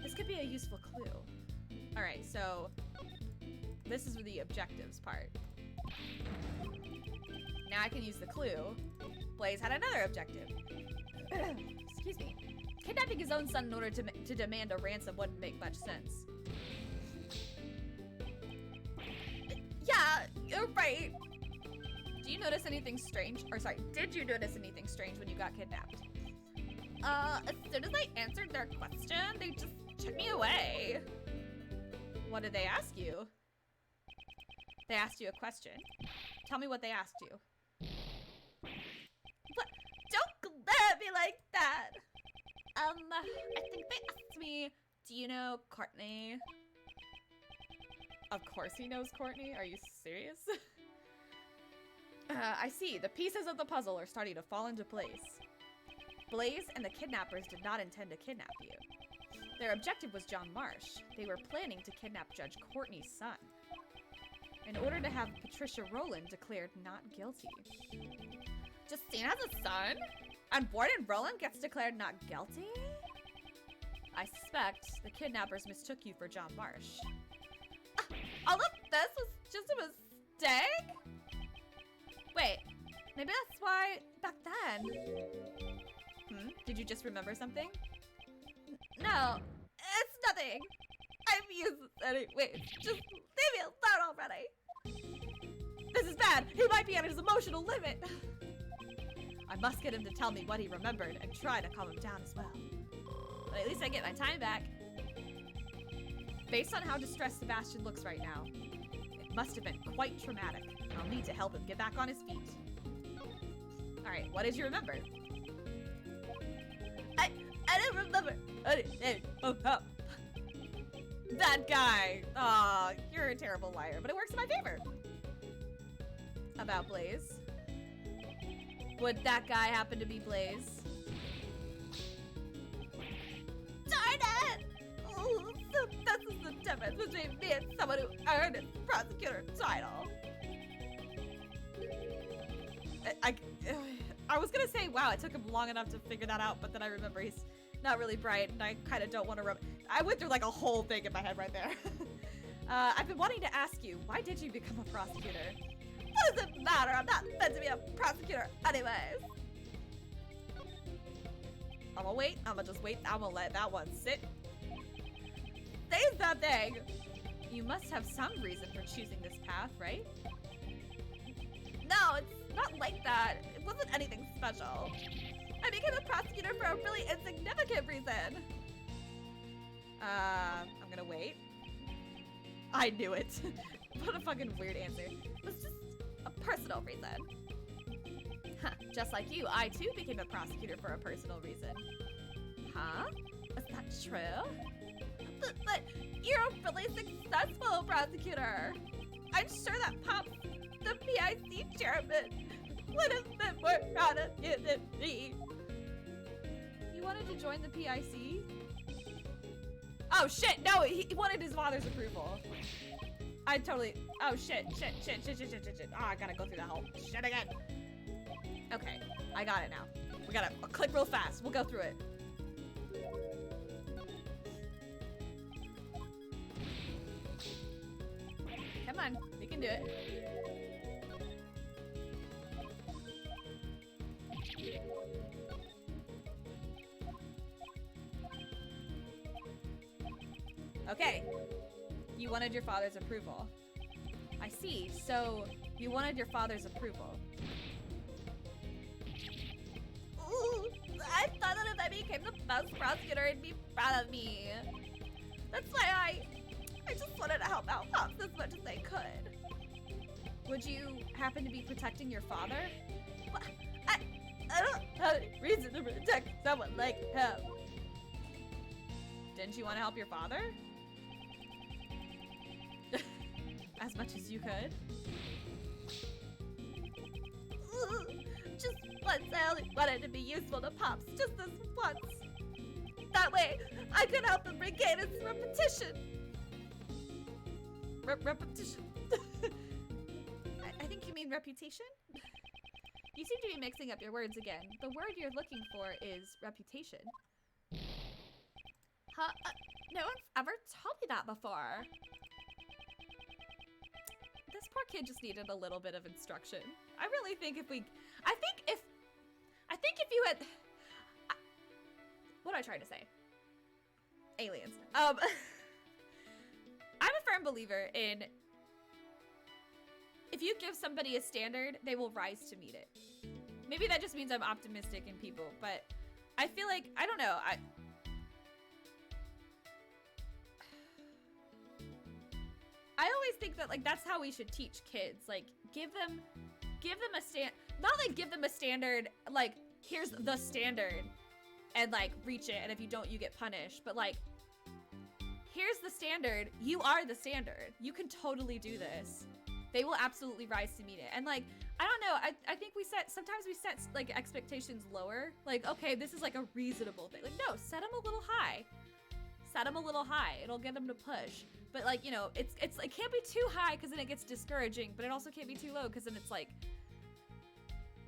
This could be a useful clue. Alright, so This is the objectives part. Now I can use the clue. Blaze had another objective. Excuse me. Kidnapping his own son in order to demand a ransom wouldn't make much sense. Yeah, you're right. Do you notice anything strange? Or sorry, did you notice anything strange when you got kidnapped? As soon as I answered their question, they just took me away. What did they ask you? They asked you a question. Tell me what they asked you. What? Don't glare at me like that! I think they asked me, do you know Courtney? Of course he knows Courtney. Are you serious? I see. The pieces of the puzzle are starting to fall into place. Blaze and the kidnappers did not intend to kidnap you. Their objective was John Marsh. They were planning to kidnap Judge Courtney's son in order to have Patricia Rowland declared not guilty. Justine has a son? And Warden Rowland gets declared not guilty? I suspect the kidnappers mistook you for John Marsh. All of this was just a mistake? Wait, maybe that's why back then. Did you just remember something? No, it's nothing. I'm useless anyway. Just leave me alone already. This is bad. He might be at his emotional limit. I must get him to tell me what he remembered and try to calm him down as well. But at least I get my time back. Based on how distressed Sebastian looks right now, it must have been quite traumatic. I'll need to help him get back on his feet. Alright, what did you remember? I don't remember. That guy. Aw, you're a terrible liar, but it works in my favor. About Blaze. Would that guy happen to be Blaze? Darn it! Oh, so this is the difference between me and someone who earned a prosecutor title. I was gonna say, wow, it took him long enough to figure that out, but then I remember he's not really bright, and I kind of don't want to I went through like a whole thing in my head right there. I've been wanting to ask you, why did you become a prosecutor? What does it matter? I'm not meant to be a prosecutor anyways. I'm gonna wait. I'm gonna just wait. I'm gonna let that one sit. Say something! You must have some reason for choosing this path, right? No, it's not like that. It wasn't anything special. I became a prosecutor for a really insignificant reason. I'm gonna wait. I knew it. What a fucking weird answer. It was just a personal reason. Huh, just like you, I too became a prosecutor for a personal reason. Huh? Is that true? But you're a really successful prosecutor. I'm sure that Pops, the PIC chairman, would have been more proud of you than me. You wanted to join the PIC? Oh shit, no, he wanted his father's approval. I totally, oh shit. Oh, I gotta go through that whole shit again. Okay, I got it now. We gotta click real fast. We'll go through it. Come on, we can do it. Okay, you wanted your father's approval. I see, so you wanted your father's approval. Ooh, I thought that if I became the best prosecutor, he'd be proud of me. That's why I just wanted to help out Pops as much as I could. Would you happen to be protecting your father? Well, I don't have any reason to protect someone like him. Didn't you want to help your father? As much as you could? Just once, I only wanted to be useful to Pops, just this once. That way, I could help him regain his repetition. Repetition? I think you mean reputation? You seem to be mixing up your words again. The word you're looking for is reputation. Huh? No one's ever told me that before. this poor kid just needed a little bit of instruction. I really think if you had, what am I trying to say? Aliens. I'm a firm believer in if you give somebody a standard, they will rise to meet it. Maybe that just means I'm optimistic in people, but I feel like, I don't know, I always think that, like, that's how we should teach kids. Like, give them not like give them a standard, like, here's the standard, and, like, reach it, and if you don't, you get punished. But, like, here's the standard, you are the standard. You can totally do this. They will absolutely rise to meet it. And, like, I don't know, I think sometimes we set, like, expectations lower. Like, okay, this is, like, a reasonable thing. Like, no, set them a little high. Set them a little high. It'll get them to push. But, like, you know, it can't be too high because then it gets discouraging, but it also can't be too low because then it's, like,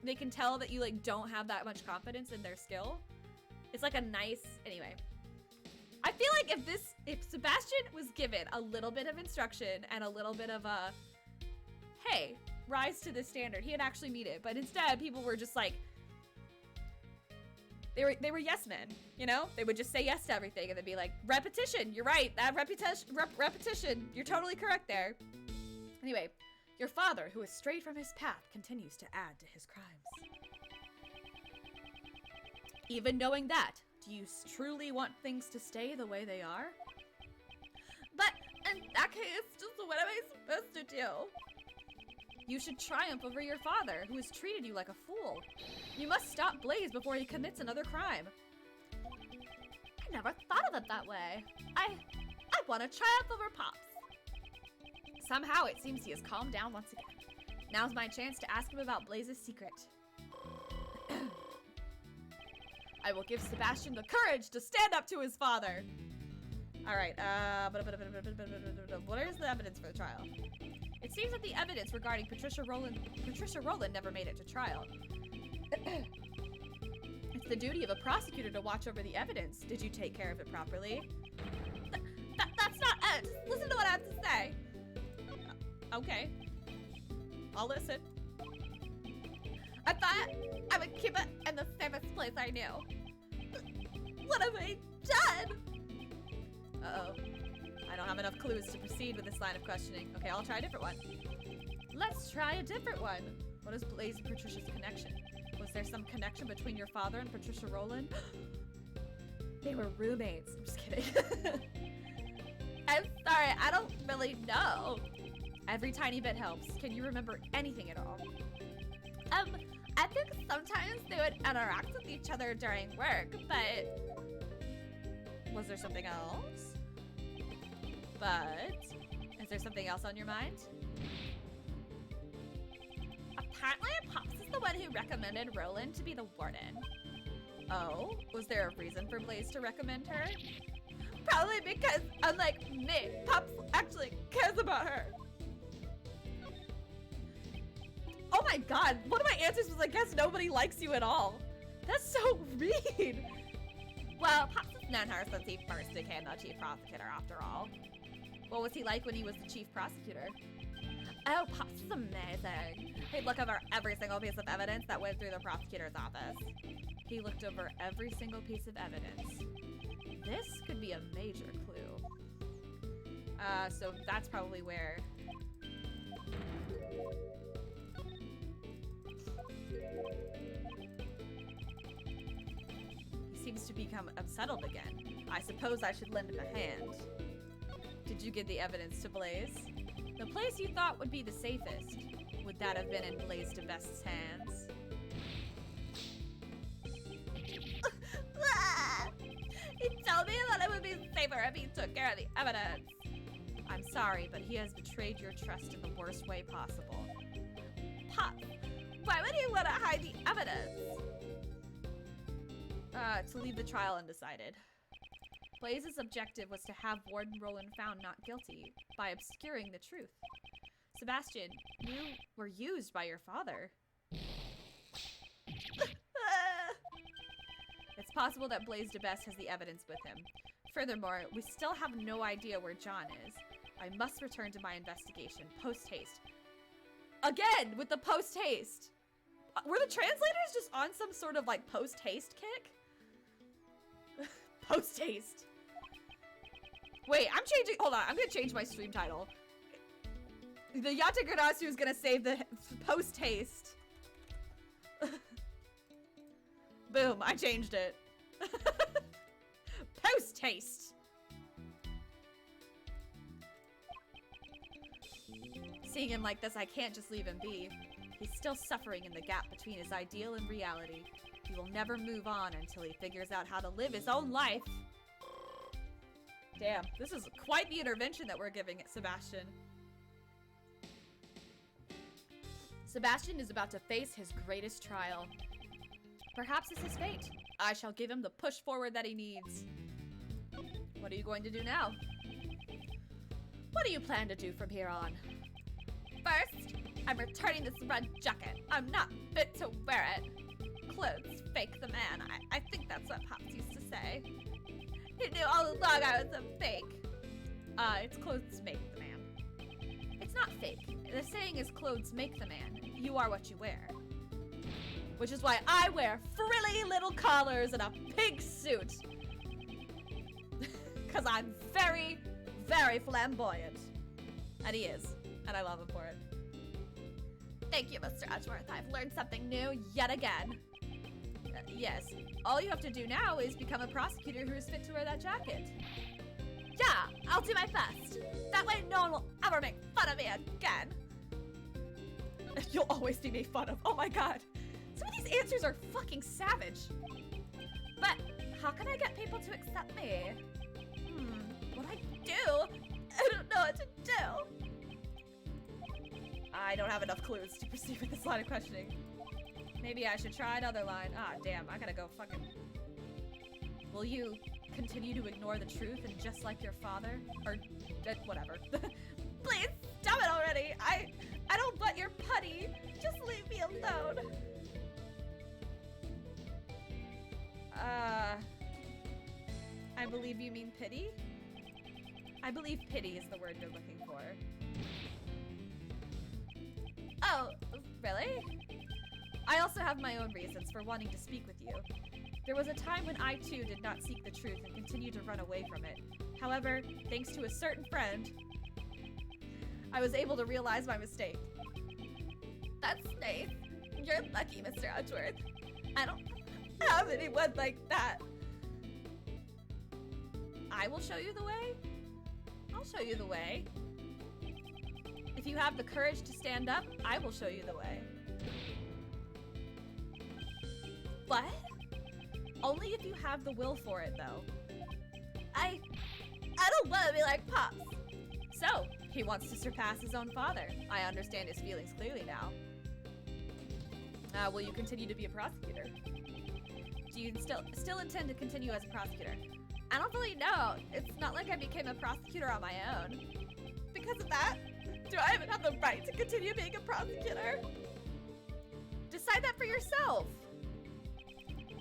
they can tell that you, like, don't have that much confidence in their skill. It's, like, a nice, anyway. I feel like if Sebastian was given a little bit of instruction and a little bit of a, hey, rise to this standard, he'd actually meet it. But instead, people were just, like, they were yes men, you know? They would just say yes to everything and then be like, repetition, you're right, that repetition, you're totally correct there. Anyway, your father, who has strayed from his path, continues to add to his crimes. Even knowing that, do you truly want things to stay the way they are? But in that case, just what am I supposed to do? You should triumph over your father, who has treated you like a fool. You must stop Blaze before he commits another crime. I never thought of it that way. I want to triumph over Pops. Somehow it seems he has calmed down once again. Now's my chance to ask him about Blaze's secret. I will give Sebastian the courage to stand up to his father. All right, what is the evidence for the trial? It seems that the evidence regarding Patricia Rowland never made it to trial. It's the duty of a prosecutor to watch over the evidence. Did you take care of it properly? That's not it. Just listen to what I have to say. Okay. I'll listen. I thought I would keep it in the safest place I knew. What have I done? Uh-oh. I don't have enough clues to proceed with this line of questioning. Okay, I'll try a different one. Let's try a different one. What is Blaze and Patricia's connection? Was there some connection between your father and Patricia Rowland? They were roommates. I'm just kidding. I'm sorry, I don't really know. Every tiny bit helps. Can you remember anything at all? I think sometimes they would interact with each other during work, but was there something else? But is there something else on your mind? Apparently, Pops is the one who recommended Rowland to be the warden. Oh, was there a reason for Blaze to recommend her? Probably because, unlike me, Pops actually cares about her. Oh my god, one of my answers was, I guess nobody likes you at all. That's so mean. Well, Pops has known her since he first became the chief prosecutor, after all. What was he like when he was the chief prosecutor? Oh, Pops is amazing. He'd look over every single piece of evidence that went through the prosecutor's office. He looked over every single piece of evidence. This could be a major clue. So that's probably where... He seems to become unsettled again. I suppose I should lend him a hand. Did you give the evidence to Blaze? The place you thought would be the safest. Would that have been in Blaze DeBest's hands? He told me that it would be safer if he took care of the evidence. I'm sorry, but he has betrayed your trust in the worst way possible. Pop, why would he want to hide the evidence? To leave the trial undecided. Blaze's objective was to have Warden Rowland found not guilty by obscuring the truth. Sebastian, you were used by your father. It's possible that Blaze DeBest has the evidence with him. Furthermore, we still have no idea where John is. I must return to my investigation, post-haste. Again, with the post-haste. Were the translators just on some sort of, like, post-haste kick? Post-haste. Wait, I'm changing. Hold on, I'm gonna change my stream title. The Yatagarasu is gonna save the post-haste. Boom, I changed it. Post-haste. Seeing him like this, I can't just leave him be. He's still suffering in the gap between his ideal and reality. He will never move on until he figures out how to live his own life. Damn, this is quite the intervention that we're giving Sebastian. Sebastian is about to face his greatest trial. Perhaps it's his fate. I shall give him the push forward that he needs. What are you going to do now? What do you plan to do from here on? First, I'm returning this red jacket. I'm not fit to wear it. Clothes fake the man. I think that's what Pops used to say. He knew all along I was a fake. It's clothes make the man. It's not fake. The saying is clothes make the man. You are what you wear. Which is why I wear frilly little collars and a pink suit. Because I'm very, very flamboyant. And he is. And I love him for it. Thank you, Mr. Edgeworth. I've learned something new yet again. Yes. All you have to do now is become a prosecutor who is fit to wear that jacket. Yeah, I'll do my best. That way no one will ever make fun of me again. You'll always be made fun of. Oh my god. Some of these answers are fucking savage. But how can I get people to accept me? What I do? I don't know what to do. I don't have enough clues to proceed with this line of questioning. Maybe I should try another line. Ah, damn, I gotta go fucking... Will you continue to ignore the truth and just like your father? Or, whatever. Please, stop it already! I don't butt your putty! Just leave me alone! I believe you mean pity? I believe pity is the word you're looking for. Oh, really? I also have my own reasons for wanting to speak with you. There was a time when I too did not seek the truth and continued to run away from it. However, thanks to a certain friend, I was able to realize my mistake. That's nice. You're lucky, Mr. Edgeworth. I don't have anyone like that. I will show you the way? I'll show you the way. If you have the courage to stand up, I will show you the way. What? Only if you have the will for it, though. I don't want to be like Pops. So, he wants to surpass his own father. I understand his feelings clearly now. Will you continue to be a prosecutor? Do you still intend to continue as a prosecutor? I don't really know. It's not like I became a prosecutor on my own. Because of that, do I even have the right to continue being a prosecutor? Decide that for yourself.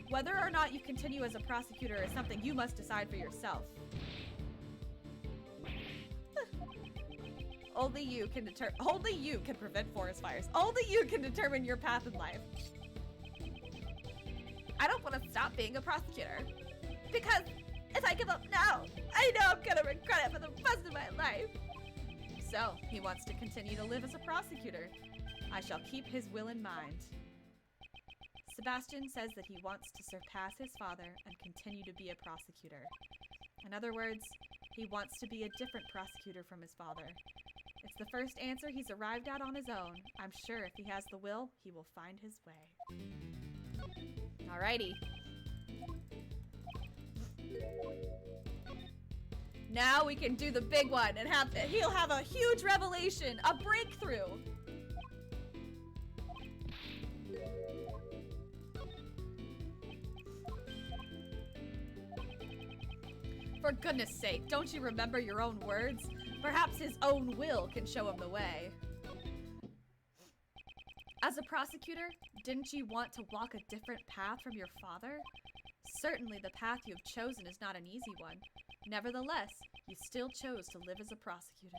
Whether or not you continue as a prosecutor is something you must decide for yourself. Only you can prevent forest fires. Only you can determine your path in life. I don't want to stop being a prosecutor. Because if I give up now, I know I'm gonna regret it for the rest of my life. So, he wants to continue to live as a prosecutor. I shall keep his will in mind. Sebastian says that he wants to surpass his father and continue to be a prosecutor. In other words, he wants to be a different prosecutor from his father. It's the first answer he's arrived at on his own. I'm sure if he has the will, he will find his way. Alrighty. Now we can do the big one and he'll have a huge revelation, a breakthrough. For goodness sake, don't you remember your own words? Perhaps his own will can show him the way. As a prosecutor, didn't you want to walk a different path from your father? Certainly the path you have chosen is not an easy one. Nevertheless, you still chose to live as a prosecutor.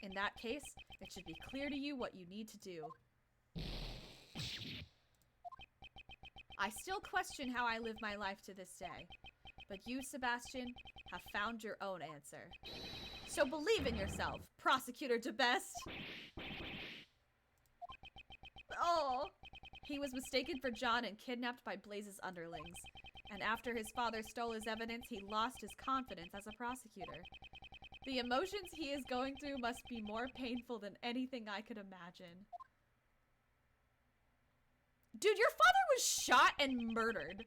In that case, it should be clear to you what you need to do. I still question how I live my life to this day, but you, Sebastian, have found your own answer. So believe in yourself, Prosecutor DeBest. Oh, he was mistaken for John and kidnapped by Blaze's underlings. And after his father stole his evidence, he lost his confidence as a prosecutor. The emotions he is going through must be more painful than anything I could imagine. Dude, your father was shot and murdered.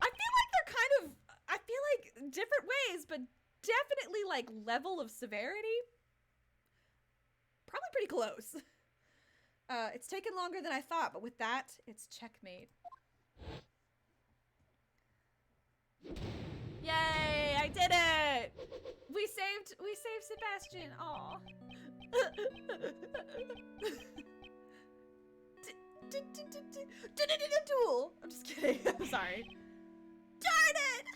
I feel like they're kind of, I feel like different ways, but definitely like level of severity. Probably pretty close. It's taken longer than I thought, but with that, it's checkmate. Yay, I did it! We saved Sebastian. Aw. Duel. I'm just kidding. I'm sorry. Darn it!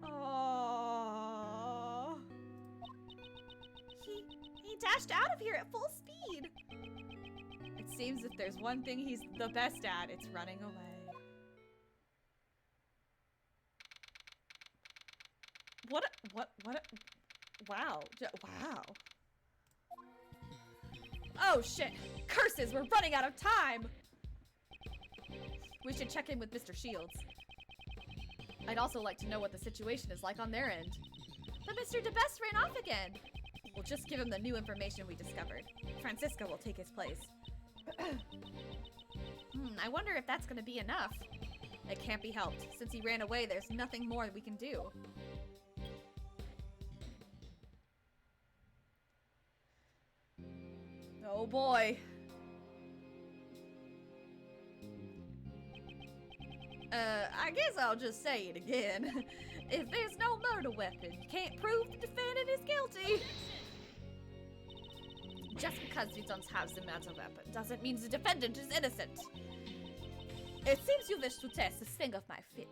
Oh. He dashed out of here at full speed. It seems if there's one thing he's the best at, it's running away. What? Wow. Wow. Oh shit! Curses! We're running out of time! We should check in with Mr. Shields. I'd also like to know what the situation is like on their end. But Mr. DeBest ran off again. We'll just give him the new information we discovered. Francisco will take his place. I wonder if that's gonna be enough. It can't be helped. Since he ran away, there's nothing more we can do. Oh boy. I guess I'll just say it again. If there's no murder weapon, you can't prove the defendant is guilty. Just because you don't have the murder weapon doesn't mean the defendant is innocent. It seems you wish to test the sting of my fib.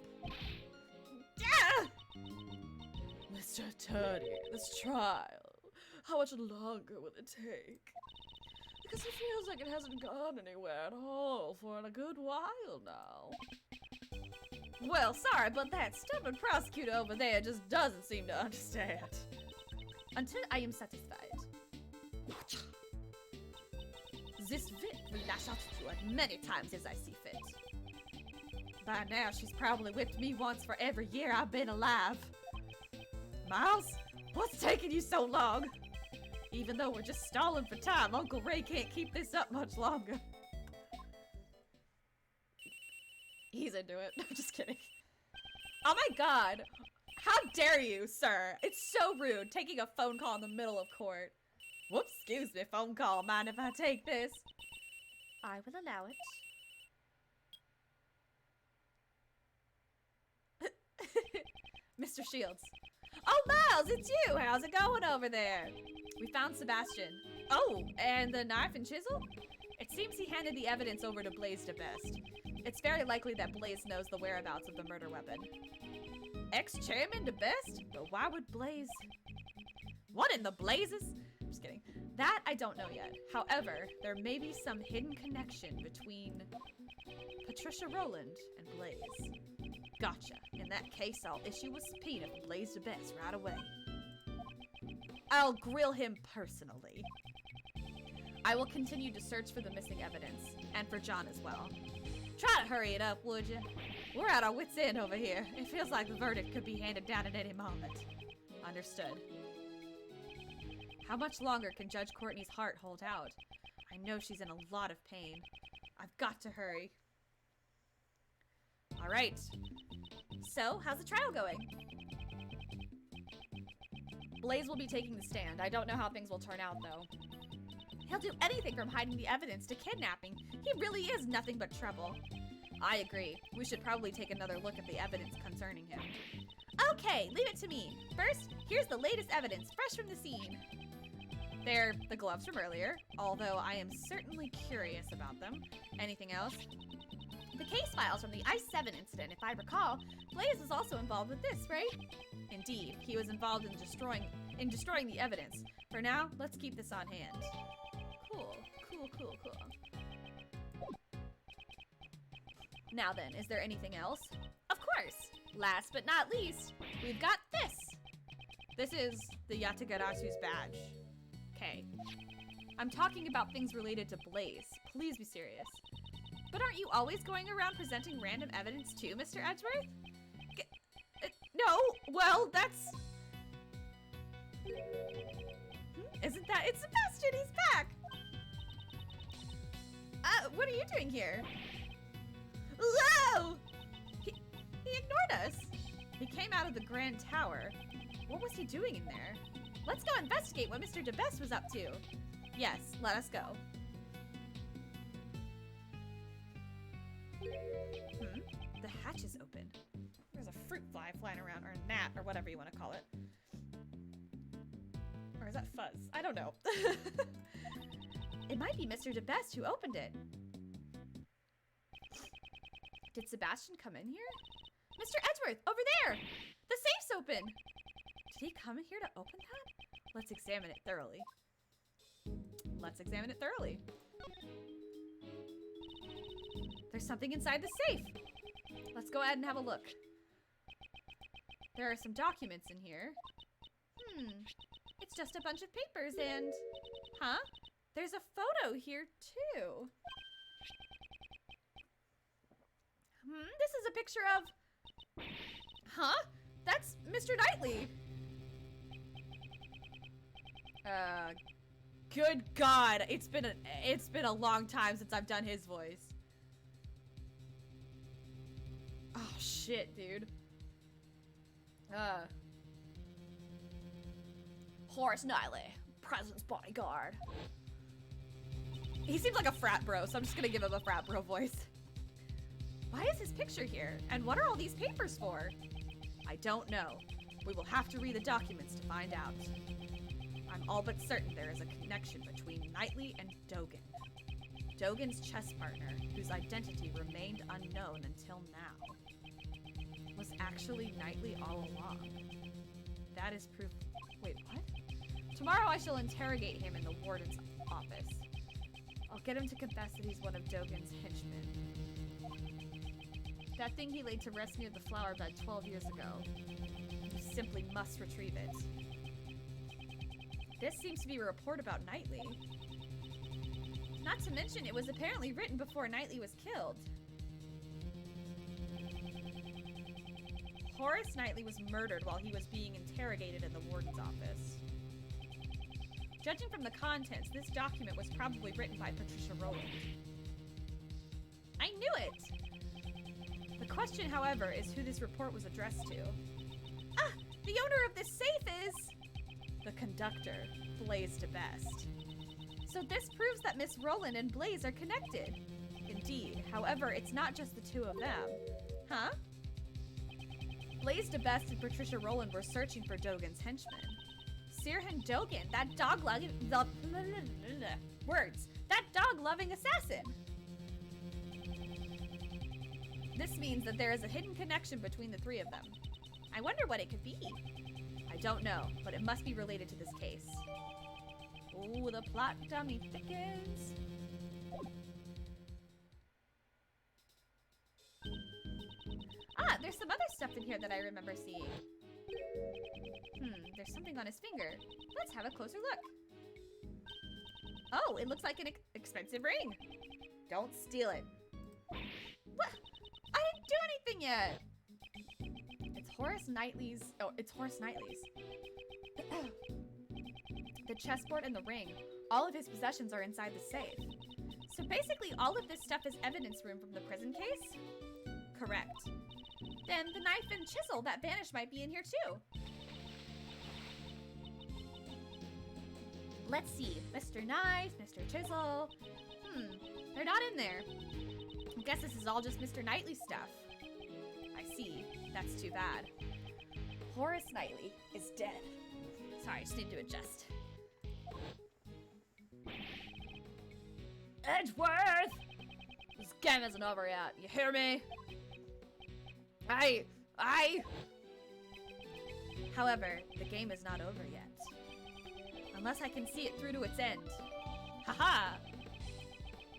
Ah! Mr. Attorney, this trial, how much longer will it take? Because it feels like it hasn't gone anywhere at all for a good while now. Well, sorry, but that stubborn prosecutor over there just doesn't seem to understand. Until I am satisfied. This whip will lash out at you as many times as I see fit. By now, she's probably whipped me once for every year I've been alive. Miles, what's taking you so long? Even though we're just stalling for time, Uncle Ray can't keep this up much longer. He's into it. I'm just kidding. Oh my god. How dare you, sir? It's so rude, taking a phone call in the middle of court. Whoops, excuse me, phone call. Mind if I take this? I will allow it. Mr. Shields. Oh, Miles, it's you! How's it going over there? We found Sebastian. Oh, and the knife and chisel? It seems he handed the evidence over to Blaze DeBest. It's very likely that Blaze knows the whereabouts of the murder weapon. Ex-chairman DeBest? But why would Blaze... What in the blazes? I'm just kidding. That I don't know yet. However, there may be some hidden connection between Patricia Rowland and Blaze. Gotcha. In that case, I'll issue a subpoena for Blaze DeBest right away. I'll grill him personally. I will continue to search for the missing evidence, and for John as well. Try to hurry it up, would you? We're at our wits' end over here. It feels like the verdict could be handed down at any moment. Understood. How much longer can Judge Courtney's heart hold out? I know she's in a lot of pain. I've got to hurry. All right. So, how's the trial going? Blaze will be taking the stand. I don't know how things will turn out, though. He'll do anything from hiding the evidence to kidnapping. He really is nothing but trouble. I agree. We should probably take another look at the evidence concerning him. Okay, leave it to me. First, here's the latest evidence, fresh from the scene. They're the gloves from earlier, although I am certainly curious about them. Anything else? The case files from the Ice 7 incident, if I recall. Blaze was also involved with this, right? Indeed, he was involved in destroying the evidence. For now, let's keep this on hand. Cool. Now then, is there anything else? Of course! Last but not least, we've got this! This is the Yatagarasu's badge. Okay. I'm talking about things related to Blaze. Please be serious. But aren't you always going around presenting random evidence too, Mr. Edgeworth? No, well, that's... Isn't that... It's Sebastian, he's back! What are you doing here? Whoa! He ignored us. He came out of the Grand Tower. What was he doing in there? Let's go investigate what Mr. DeBest was up to. Yes, let us go. The hatch is open. There's a fruit fly flying around, or a gnat, or whatever you want to call it. Or is that fuzz? I don't know. It might be Mr. DeBest who opened it. Did Sebastian come in here? Mr. Edgeworth, over there! The safe's open! Did he come in here to open that? Let's examine it thoroughly. There's something inside the safe. Let's go ahead and have a look. There are some documents in here. It's just a bunch of papers and... Huh? There's a photo here too. This is a picture of... Huh? That's Mr. Knightley. Good God. It's been a long time since I've done his voice. Oh shit, dude. Horace Knightley, President's bodyguard. He seems like a frat bro, so I'm just gonna give him a frat bro voice. Why is his picture here? And what are all these papers for? I don't know. We will have to read the documents to find out. I'm all but certain there is a connection between Knightley and Dogen. Dogen's chess partner, whose identity remained unknown until now, was actually Knightley all along. That is proof... Wait, what? Tomorrow I shall interrogate him in the warden's office. I'll get him to confess that he's one of Dogen's henchmen. That thing he laid to rest near the flower bed 12 years ago. You simply must retrieve it. This seems to be a report about Knightley. Not to mention, it was apparently written before Knightley was killed. Horace Knightley was murdered while he was being interrogated in the warden's office. Judging from the contents, this document was probably written by Patricia Rowland. I knew it! The question, however, is who this report was addressed to. Ah! The owner of this safe is... the conductor, Blaze DeBest. So this proves that Miss Rowland and Blaze are connected. Indeed. However, it's not just the two of them. Huh? Blaze DeBest and Patricia Rowland were searching for Dogen's henchmen. Sirhan Dogen, that dog-loving... Words. That dog-loving assassin! This means that there is a hidden connection between the three of them. I wonder what it could be. I don't know, but it must be related to this case. Ooh, the plot dummy thickens. Ah, there's some other stuff in here that I remember seeing. There's something on his finger. Let's have a closer look. Oh, it looks like an expensive ring. Don't steal it. What? I didn't do anything yet. It's Horace Knightley's. Oh, it's Horace Knightley's. The chessboard and the ring. All of his possessions are inside the safe. So basically, all of this stuff is evidence room from the prison case? Correct. Then the knife and chisel that vanished might be in here too. Let's see. Mr. Knife, Mr. Chisel. They're not in there. I guess this is all just Mr. Knightley stuff. I see. That's too bad. Horace Knightley is dead. Sorry, I just need to adjust. Edgeworth! It's Game isn't over yet. You hear me? However, the game is not over yet. Unless I can see it through to its end. Haha!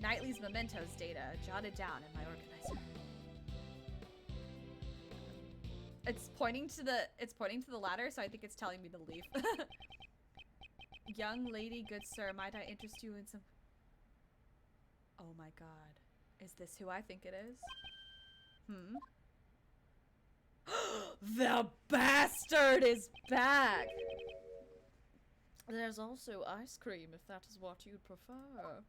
Knightley's mementos data jotted down in my organizer. It's pointing to the ladder, so I think it's telling me to leave. Young lady, good sir, might I interest you in some... Oh my god. Is this who I think it is? The bastard is back! There's also ice cream if that is what you'd prefer.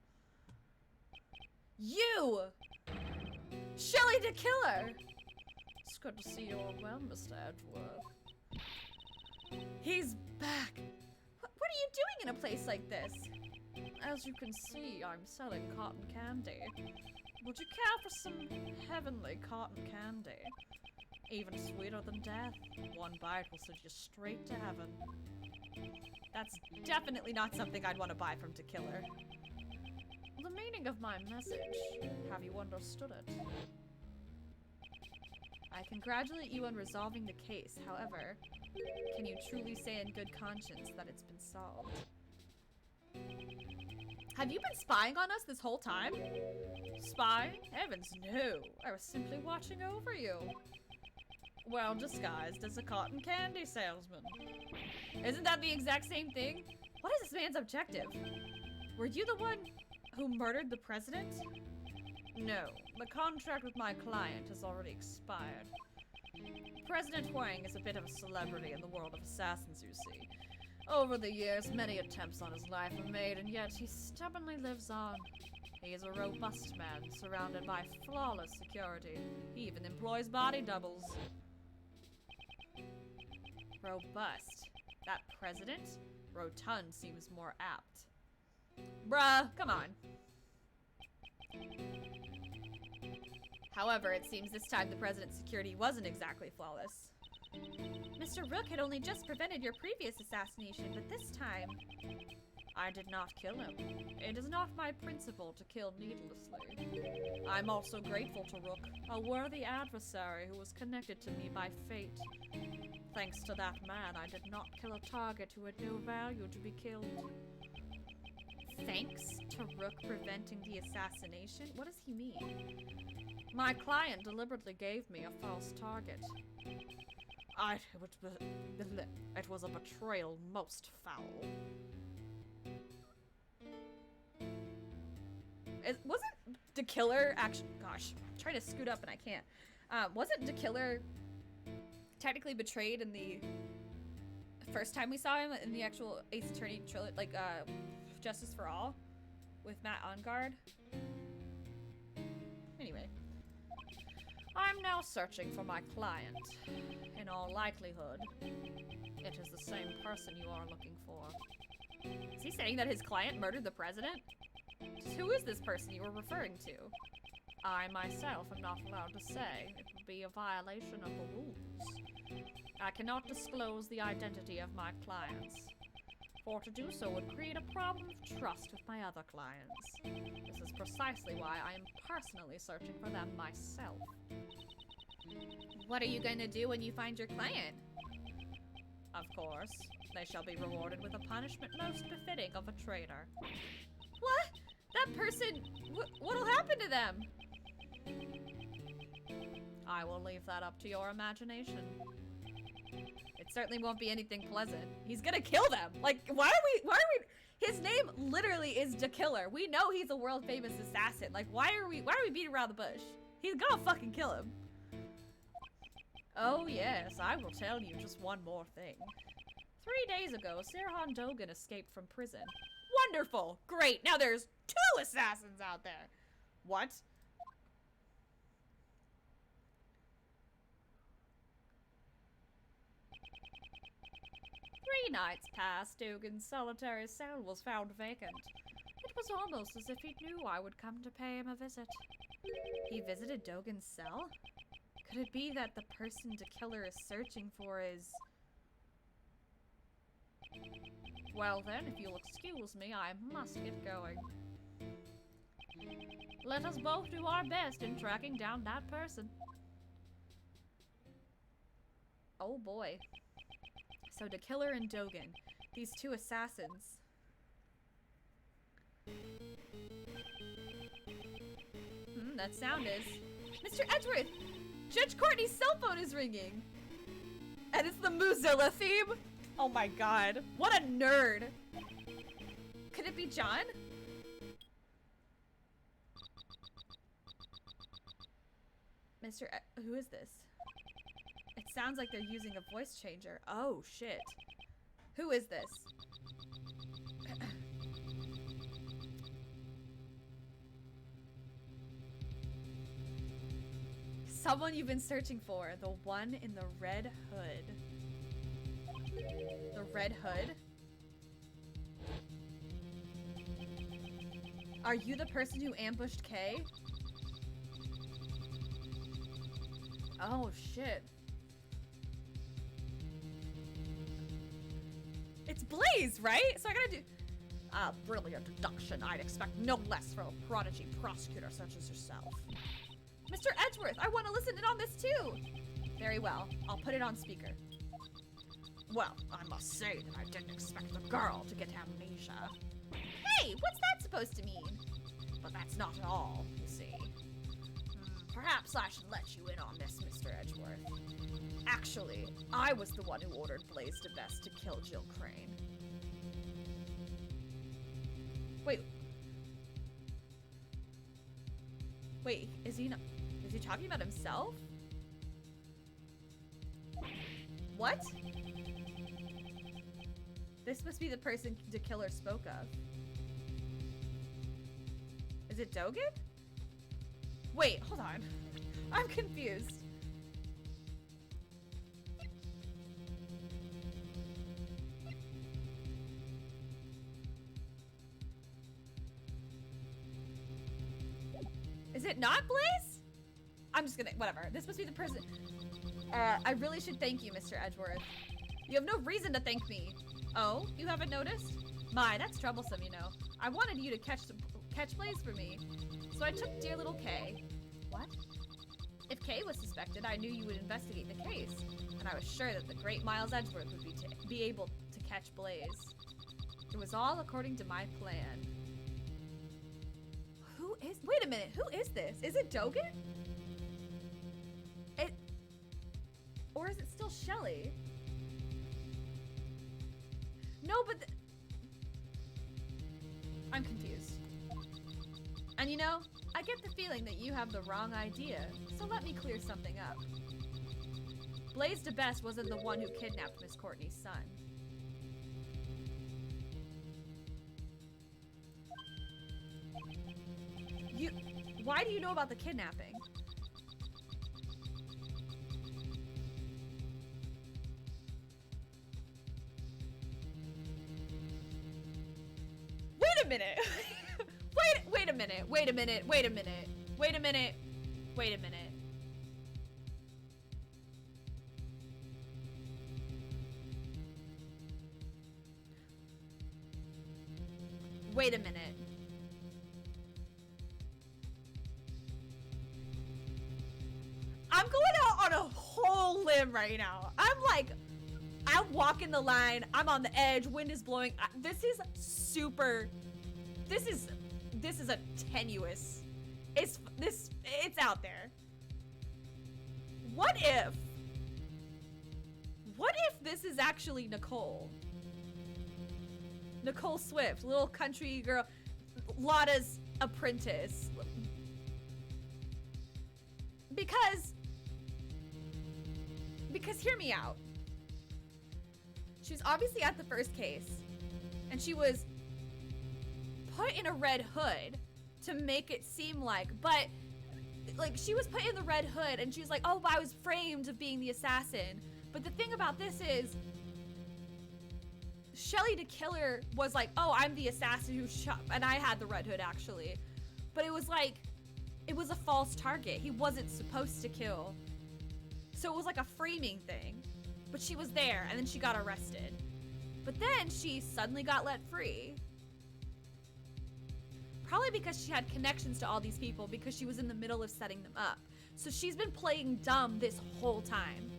You! Shelly the Killer! It's good to see you're well, Mr. Edgeworth. He's back! What are you doing in a place like this? As you can see, I'm selling cotton candy. Would you care for some heavenly cotton candy? Even sweeter than death. One bite will send you straight to heaven. That's definitely not something I'd want to buy from the Killer. The meaning of my message, have you understood it? I congratulate you on resolving the case. However, can you truly say in good conscience that it's been solved? Have you been spying on us this whole time? Spying? Heavens no. I was simply watching over you. Well, disguised as a cotton candy salesman. Isn't that the exact same thing? What is this man's objective? Were you the one who murdered the president? No, the contract with my client has already expired. President Huang is a bit of a celebrity in the world of assassins, you see. Over the years, many attempts on his life were made, and yet he stubbornly lives on. He is a robust man, surrounded by flawless security. He even employs body doubles. Robust. That president? Rotund seems more apt. Bruh, come on. However, it seems this time the president's security wasn't exactly flawless. Mr. Rook had only just prevented your previous assassination, but this time... I did not kill him. It is not my principle to kill needlessly. I'm also grateful to Rook, a worthy adversary who was connected to me by fate. Thanks to that man, I did not kill a target who had no value to be killed. Thanks to Rook preventing the assassination? What does he mean? My client deliberately gave me a false target. It was a betrayal most foul. Wasn't the Killer actually... Gosh, I'm trying to scoot up and I can't. Wasn't the Killer technically betrayed in the first time we saw him in the actual Ace Attorney trilogy, like Justice for All with Matt Engarde? Anyway, I'm now searching for my client. In all likelihood, it is the same person you are looking for. Is he saying that his client murdered the president? Who is this person you were referring to? I myself am not allowed to say. It would be a violation of the rules. I cannot disclose the identity of my clients, for to do so would create a problem of trust with my other clients. This is precisely why I am personally searching for them myself. What are you going to do when you find your client? Of course, they shall be rewarded with a punishment most befitting of a traitor. What? That person, what'll happen to them? I will leave that up to your imagination. It certainly won't be anything pleasant. He's gonna kill them. Like, why are we, his name literally is the Killer. We know he's a world famous assassin. Like, why are we beating around the bush? He's gonna fucking kill him. Oh yes, I will tell you just one more thing. 3 days ago, Sirhan Dogan escaped from prison. Wonderful! Great! Now there's 2 assassins out there! What? Three nights passed, Dogan's solitary cell was found vacant. It was almost as if he knew I would come to pay him a visit. He visited Dogan's cell? Could it be that the person the Killer is searching for is... Well then, if you'll excuse me, I must get going. Let us both do our best in tracking down that person. Oh boy. So the killer and Dogen, these two assassins. That sound is... Mr. Edgeworth! Judge Courtney's cell phone is ringing! And it's the Mozilla theme? Oh my god. What a nerd! Could it be John? Who is this? It sounds like they're using a voice changer. Oh shit. Who is this? Someone you've been searching for. The one in the red hood. The red hood? Are you the person who ambushed Kay? Oh shit. It's Blaze, right? So I gotta do a brilliant deduction. I'd expect no less from a prodigy prosecutor such as yourself. Mr. Edgeworth, I want to listen in on this too. Very well. I'll put it on speaker. Well, I must say that I didn't expect the girl to get amnesia. Hey, what's that supposed to mean? But that's not all, you see. Perhaps I should let you in on this, Mr. Edgeworth. Actually, I was the one who ordered Blaze DeBest to kill Jill Crane. Wait, is he talking about himself? What? This must be the person the killer spoke of. Is it Dogen? Wait, hold on. I'm confused. Is it not Blaze? I'm just gonna, whatever. This must be the person. I really should thank you, Mr. Edgeworth. You have no reason to thank me. Oh, you haven't noticed? My, that's troublesome, you know. I wanted you to catch Blaze for me. So I took dear little Kay. What? If Kay was suspected, I knew you would investigate the case. And I was sure that the great Miles Edgeworth would be able to catch Blaze. It was all according to my plan. Wait a minute, who is this? Is it Dogen? Or is it still Shelly? No, but I'm confused. And you know, I get the feeling that you have the wrong idea, so let me clear something up. Blaze DeBest wasn't the one who kidnapped Miss Courtney's son. Why do you know about the kidnapping? Wait a minute. Wait a minute. Wait a minute. Wait a minute. Wait a minute. Wait a minute. Wait a minute. I'm going out on a whole limb right now. I'm walking the line. I'm on the edge. Wind is blowing. This is a tenuous. It's out there. What if this is actually Nicole? Nicole Swift, little country girl, Lotta's apprentice. Because hear me out. She was obviously at the first case, and she was put in a red hood to make it seem like, but like she was put in the red hood and she was like, oh, I was framed of being the assassin. But the thing about this is, Shelly the killer was like, oh, I'm the assassin who shot, and I had the red hood actually. But it was like, it was a false target. He wasn't supposed to kill. So it was like a framing thing. But she was there, and then she got arrested. But then she suddenly got let free. Probably because she had connections to all these people because she was in the middle of setting them up. So she's been playing dumb this whole time.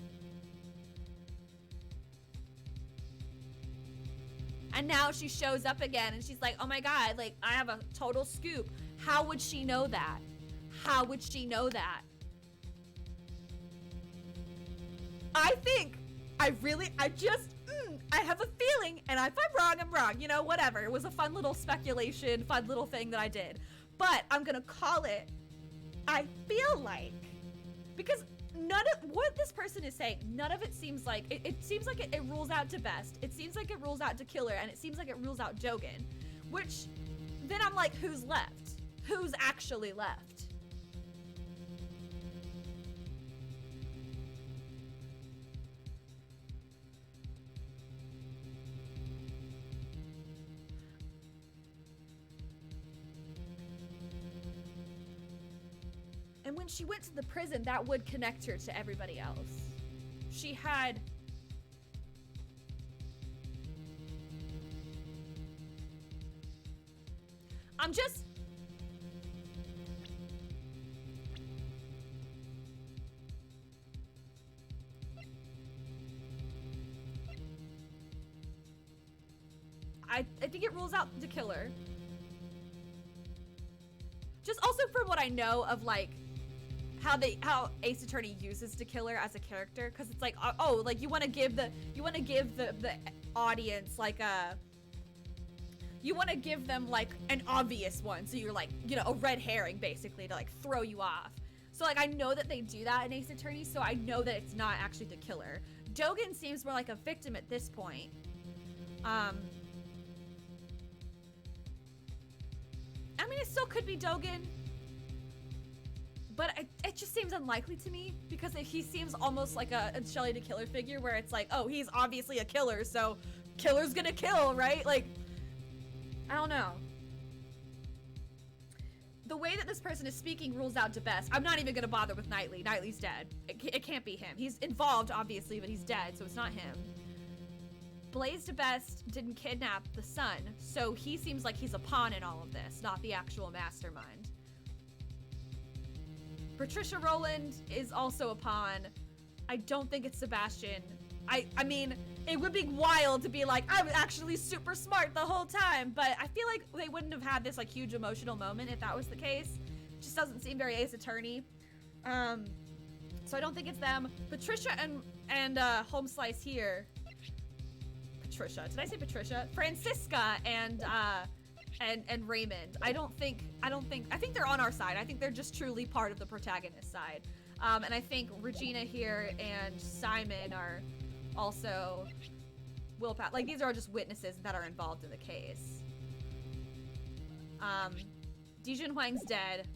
And now she shows up again and she's like, oh my God, like I have a total scoop. How would she know that? How would she know that? I have a feeling, and if I'm wrong, I'm wrong. You know, whatever. It was a fun little speculation, fun little thing that I did. But I'm gonna call it, I feel like, because none of what this person is saying, none of it seems like, it seems like it rules out to best. It seems like it rules out to killer, and it seems like it rules out Jogan. Which, then I'm like, who's left? Who's actually left? And when she went to the prison, that would connect her to everybody else. She had... I think it rules out the killer. Just also from what I know of, like, how Ace Attorney uses the killer as a character, because it's like, oh, like you want to give the audience like you want to give them like an obvious one, so you're like, you know, a red herring basically to like throw you off. So like I know that they do that in Ace Attorney, so I know that it's not actually the killer. Dogen seems more like a victim at this point. I mean, it still could be Dogen. But it just seems unlikely to me because he seems almost like a Shelly the Killer figure where it's like, oh, he's obviously a killer, so killer's gonna kill, right? Like, I don't know. The way that this person is speaking rules out to best. I'm not even gonna bother with Knightley. Knightley's dead. It can't be him. He's involved, obviously, but he's dead, so it's not him. Blaze to best didn't kidnap the son, so he seems like he's a pawn in all of this, not the actual mastermind. Patricia Rowland is also a pawn. I don't think it's Sebastian. I mean, it would be wild to be like, I was actually super smart the whole time, but I feel like they wouldn't have had this like huge emotional moment if that was the case. It just doesn't seem very Ace Attorney. So I don't think it's them. Patricia and Home Slice here. Patricia. Did I say Patricia? Francisca and Raymond. I think they're on our side. I think they're just truly part of the protagonist side. And I think Regina here and Simon are also Willpat. Like, these are just witnesses that are involved in the case. Dijun Huang's dead.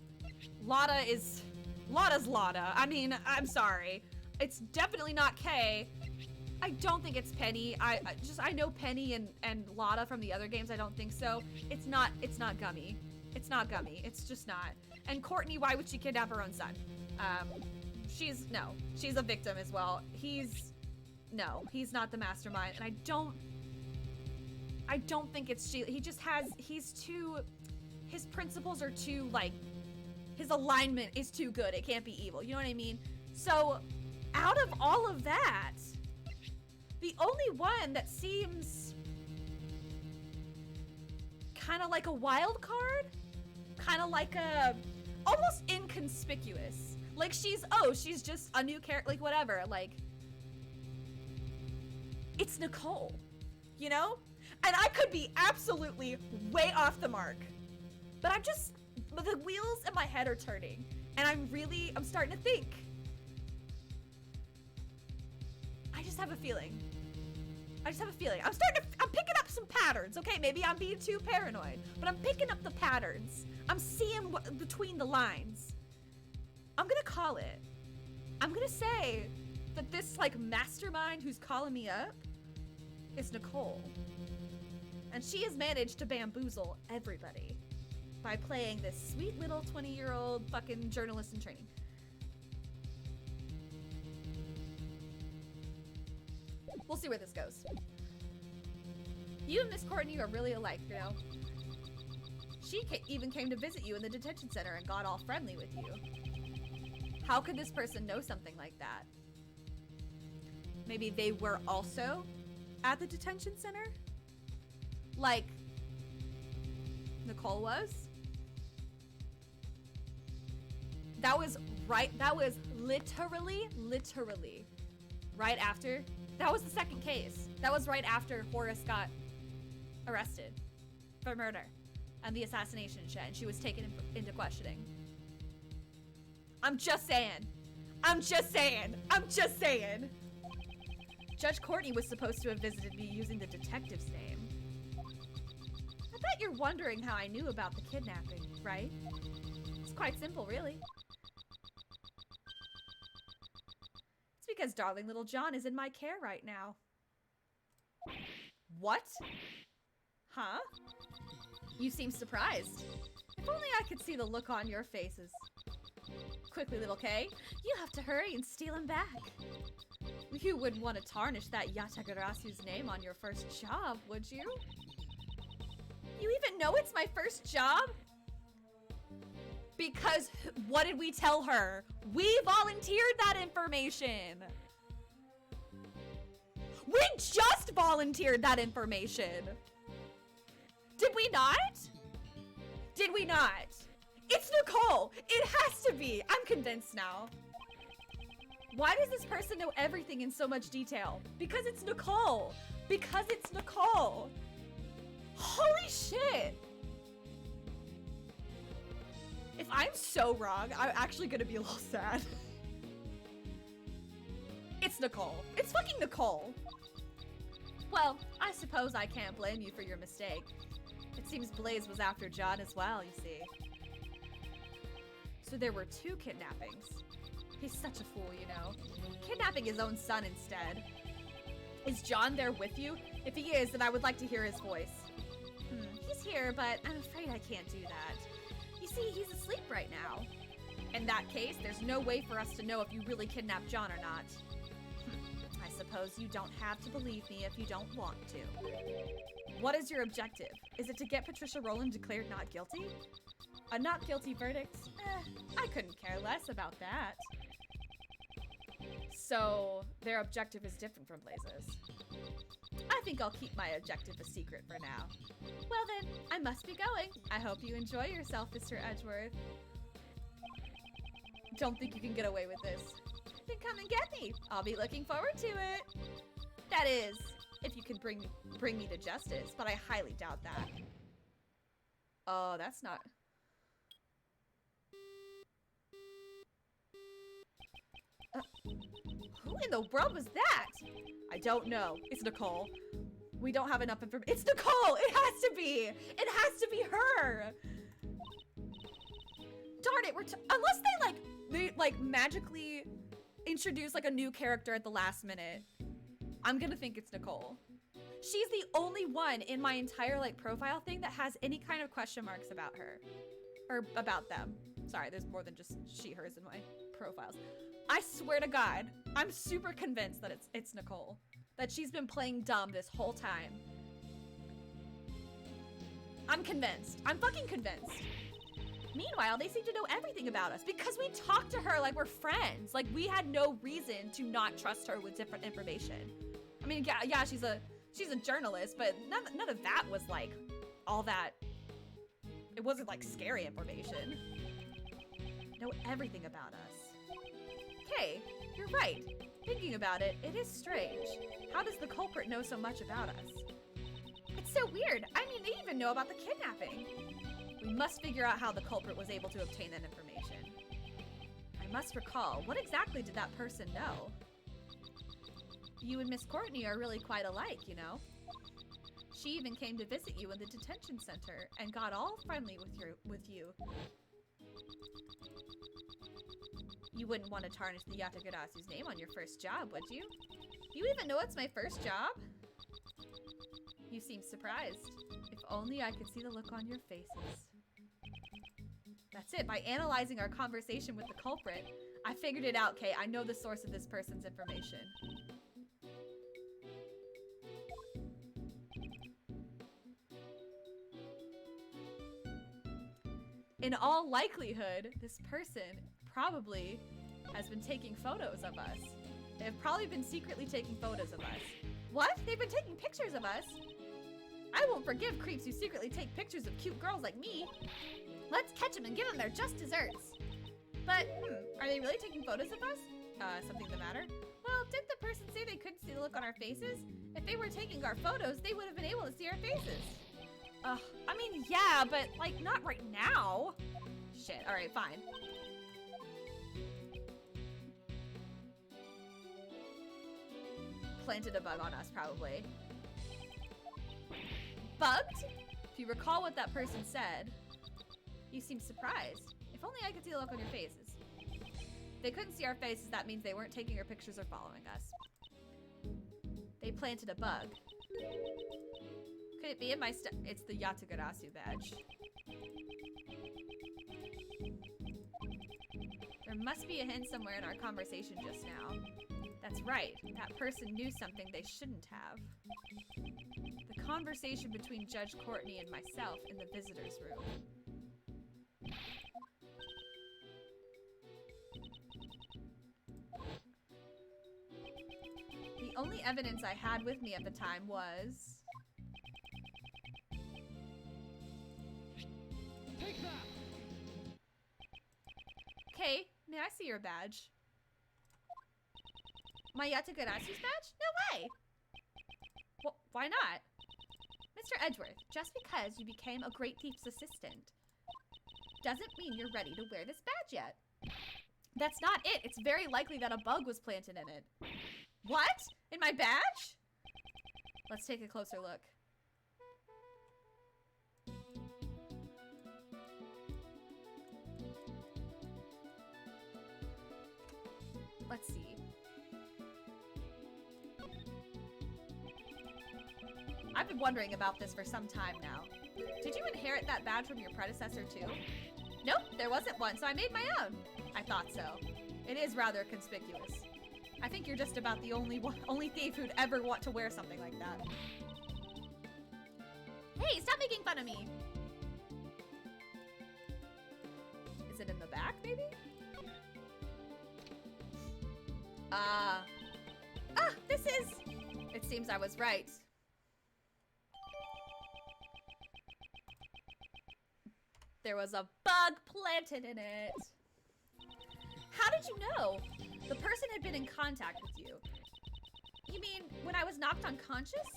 Lada's Lada. I mean, I'm sorry. It's definitely not Kay. I don't think it's Penny. I know Penny and Lada from the other games. I don't think so. It's not Gummy. It's not Gummy. It's just not. And Courtney, why would she kidnap her own son? She's a victim as well. He's not the mastermind. And I don't think it's she. His principles are too, like, his alignment is too good. It can't be evil. You know what I mean? So out of all of that, the only one that seems kind of like a wild card, kind of like a almost inconspicuous, like she's just a new character, like whatever, like it's Nicole, you know? And I could be absolutely way off the mark, but the wheels in my head are turning, and I'm starting to think. I just have a feeling. I'm picking up some patterns, okay? Maybe I'm being too paranoid, but I'm picking up the patterns. I'm seeing between the lines. I'm gonna call it. I'm gonna say that this, like, mastermind who's calling me up is Nicole. And she has managed to bamboozle everybody by playing this sweet little 20-year-old fucking journalist in training. We'll see where this goes. You and Miss Courtney are really alike, you know? She even came to visit you in the detention center and got all friendly with you. How could this person know something like that? Maybe they were also at the detention center? Like Nicole was? That was literally right after. That was the second case. That was right after Horace got arrested for murder and the assassination shit, and she was taken into questioning. I'm just saying. Judge Courtney was supposed to have visited me using the detective's name. I bet you're wondering how I knew about the kidnapping, right? It's quite simple, really. It's because darling little John is in my care right now. What? Huh? You seem surprised. If only I could see the look on your faces. Quickly, little Kay, you have to hurry and steal him back. You wouldn't want to tarnish that Yatagarasu's name on your first job, would you? You even know it's my first job? Because what did we tell her? We volunteered that information. We just volunteered that information. Did we not? Did we not? It's Nicole. It has to be. I'm convinced now. Why does this person know everything in so much detail? Because it's Nicole. Because it's Nicole. Holy shit. If I'm so wrong, I'm actually gonna be a little sad. It's Nicole. It's fucking Nicole. Well, I suppose I can't blame you for your mistake. It seems Blaze was after John as well, you see. So there were 2 kidnappings. He's such a fool, you know. Kidnapping his own son instead. Is John there with you? If he is, then I would like to hear his voice. He's here, but I'm afraid I can't do that. You see, he's asleep right now. In that case, there's no way for us to know if you really kidnapped John or not. I suppose you don't have to believe me if you don't want to. What is your objective? Is it to get Patricia Rowland declared not guilty? A not guilty verdict? I couldn't care less about that. So, their objective is different from Blaze's. I think I'll keep my objective a secret for now. Well then, I must be going. I hope you enjoy yourself, Mr. Edgeworth. Don't think you can get away with this. Then come and get me. I'll be looking forward to it. That is, if you can bring me to justice, but I highly doubt that. Oh, that's not... Who in the world was that? I don't know. It's Nicole. We don't have enough information. It's Nicole! It has to be! It has to be her! Darn it, unless they magically introduce like a new character at the last minute, I'm gonna think it's Nicole. She's the only one in my entire like profile thing that has any kind of question marks about her. Or about them. Sorry, there's more than just she, hers in my profiles. I swear to God, I'm super convinced that it's Nicole. That she's been playing dumb this whole time. I'm convinced. I'm fucking convinced. Meanwhile, they seem to know everything about us because we talked to her like we're friends. Like we had no reason to not trust her with different information. I mean, yeah, she's a journalist, but none of that was like all that. It wasn't like scary information. Know everything about us. Okay, you're right. Thinking about it, it is strange. How does the culprit know so much about us? It's so weird. I mean, they even know about the kidnapping. We must figure out how the culprit was able to obtain that information. I must recall, what exactly did that person know? You and Miss Courtney are really quite alike, you know? She even came to visit you in the detention center and got all friendly with you. You wouldn't want to tarnish the Yatagarasu's name on your first job, would you? You even know it's my first job? You seem surprised. If only I could see the look on your faces. That's it. By analyzing our conversation with the culprit, I figured it out, Kay. I know the source of this person's information. In all likelihood, this person probably has been taking photos of us. They have probably been secretly taking photos of us. What? They've been taking pictures of us? I won't forgive creeps who secretly take pictures of cute girls like me. Let's catch them and give them their just desserts. But, are they really taking photos of us? Something the matter? Well, didn't the person say they couldn't see the look on our faces? If they were taking our photos, they would have been able to see our faces. I mean, yeah, but, like, not right now. Shit, alright, fine. Planted a bug on us, probably. Bugged? If you recall what that person said, you seem surprised. If only I could see the look on your faces. If they couldn't see our faces, that means they weren't taking our pictures or following us. They planted a bug. Could it be in my It's the Yatagarasu badge. There must be a hint somewhere in our conversation just now. That's right. That person knew something they shouldn't have. The conversation between Judge Courtney and myself in the visitor's room. The only evidence I had with me at the time was... Take that! Okay, may I see your badge? My Yatagarasu's badge? No way! Well, why not? Mr. Edgeworth, just because you became a Great Thief's assistant doesn't mean you're ready to wear this badge yet. That's not it. It's very likely that a bug was planted in it. What? In my badge? Let's take a closer look. Let's see. I've been wondering about this for some time now. Did you inherit that badge from your predecessor too? Nope, there wasn't one, so I made my own. I thought so. It is rather conspicuous. I think you're just about the only thief who'd ever want to wear something like that. Hey, stop making fun of me! Is it in the back, maybe? This is... It seems I was right. There was a bug planted in it. How did you know? The person had been in contact with you. You mean when I was knocked unconscious?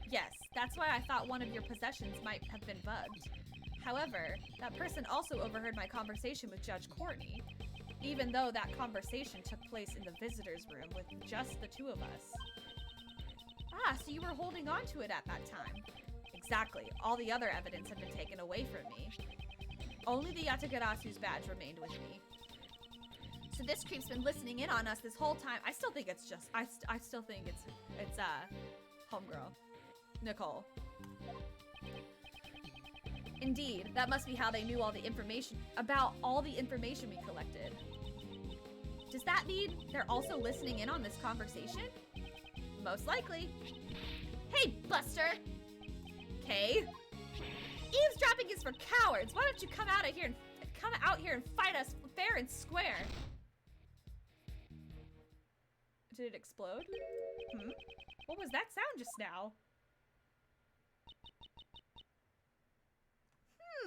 Yes, that's why I thought one of your possessions might have been bugged. However, that person also overheard my conversation with Judge Courtney, even though that conversation took place in the visitor's room with just the two of us. Ah, so you were holding on to it at that time. Exactly. All the other evidence had been taken away from me. Only the Yatagarasu's badge remained with me. So this creep's been listening in on us this whole time. I still think it's just, I still think it's homegirl, Nicole. Indeed, that must be how they knew all the information, about all the information we collected. Does that mean they're also listening in on this conversation? Most likely. Hey, Buster! Okay. Eavesdropping is for cowards. Why don't you come out here and fight us fair and square? Did it explode? What was that sound just now?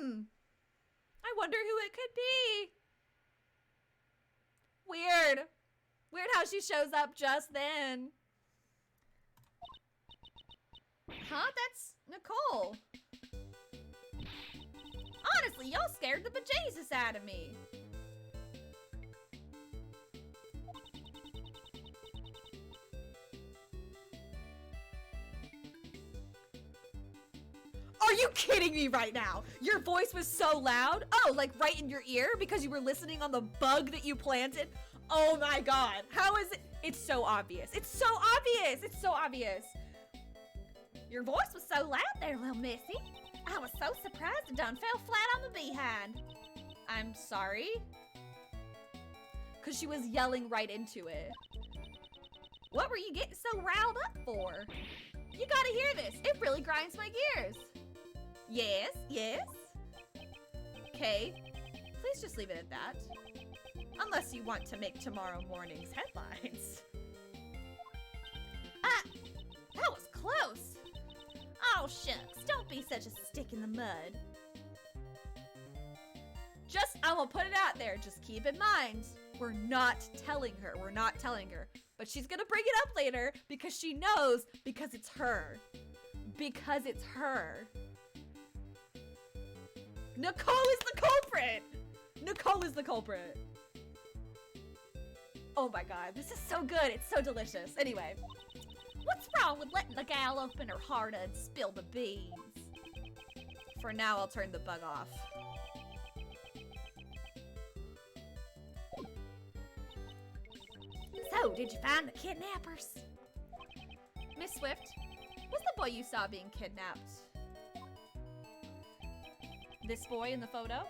I wonder who it could be. Weird. Weird how she shows up just then. Huh? That's Nicole. Honestly, y'all scared the bejesus out of me. Are you kidding me right now? Your voice was so loud? Oh, like right in your ear because you were listening on the bug that you planted? Oh my god. How is it? It's so obvious. It's so obvious. It's so obvious. Your voice was so loud there, little missy. I was so surprised it done fell flat on the behind. I'm sorry? Because she was yelling right into it. What were you getting so riled up for? You gotta hear this. It really grinds my gears. Yes, yes. Okay. Please just leave it at that. Unless you want to make tomorrow morning's headlines. Ah! That was close! Oh, shucks. Don't be such a stick in the mud. I will put it out there. Just keep in mind, we're not telling her. We're not telling her. But she's gonna bring it up later because she knows, because it's her. Because it's her. Nicole is the culprit! Nicole is the culprit. Oh my god, this is so good. It's so delicious. Anyway. What's wrong with letting the gal open her heart and spill the beans? For now, I'll turn the bug off. So, did you find the kidnappers? Miss Swift, what's the boy you saw being kidnapped? This boy in the photo?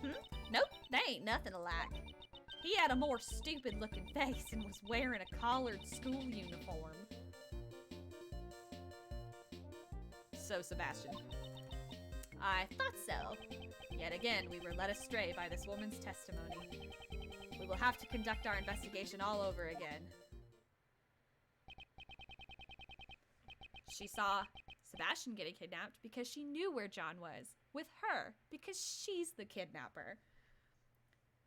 Nope, they ain't nothing alike. He had a more stupid-looking face and was wearing a collared school uniform. So, Sebastian. I thought so. Yet again, we were led astray by this woman's testimony. We will have to conduct our investigation all over again. She saw Sebastian getting kidnapped because she knew where John was. With her, because she's the kidnapper.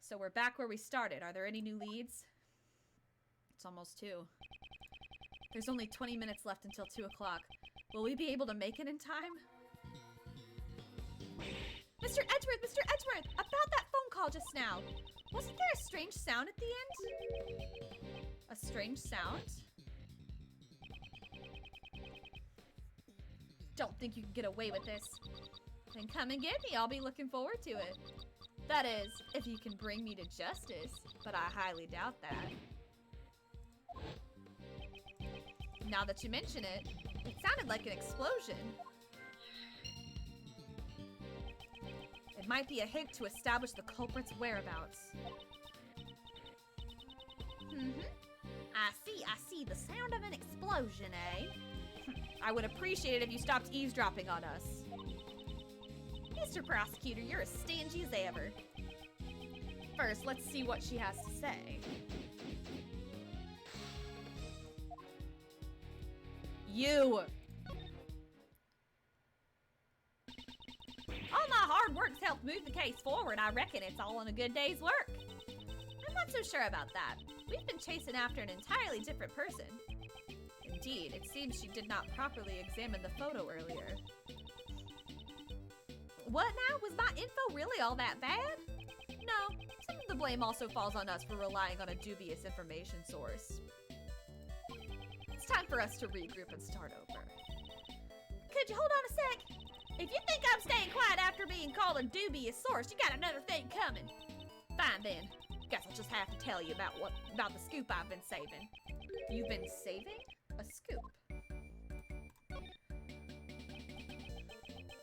So we're back where we started. Are there any new leads? It's almost 2. There's only 20 minutes left until 2 o'clock. Will we be able to make it in time? Mr. Edgeworth, about that phone call just now. Wasn't there a strange sound at the end? A strange sound? Don't think you can get away with this. Then come and get me. I'll be looking forward to it. That is, if you can bring me to justice, but I highly doubt that. Now that you mention it, it sounded like an explosion. It might be a hint to establish the culprit's whereabouts. I see the sound of an explosion, eh? I would appreciate it if you stopped eavesdropping on us. Mr. Prosecutor, you're as stingy as ever. First, let's see what she has to say. You! All my hard work's helped move the case forward. I reckon it's all in a good day's work. I'm not so sure about that. We've been chasing after an entirely different person. Indeed, it seems she did not properly examine the photo earlier. What now? Was my info really all that bad? No, some of the blame also falls on us for relying on a dubious information source. It's time for us to regroup and start over. Could you hold on a sec? If you think I'm staying quiet after being called a dubious source, you got another thing coming. Fine then. Guess I'll just have to tell you about the scoop I've been saving. You've been saving? A scoop?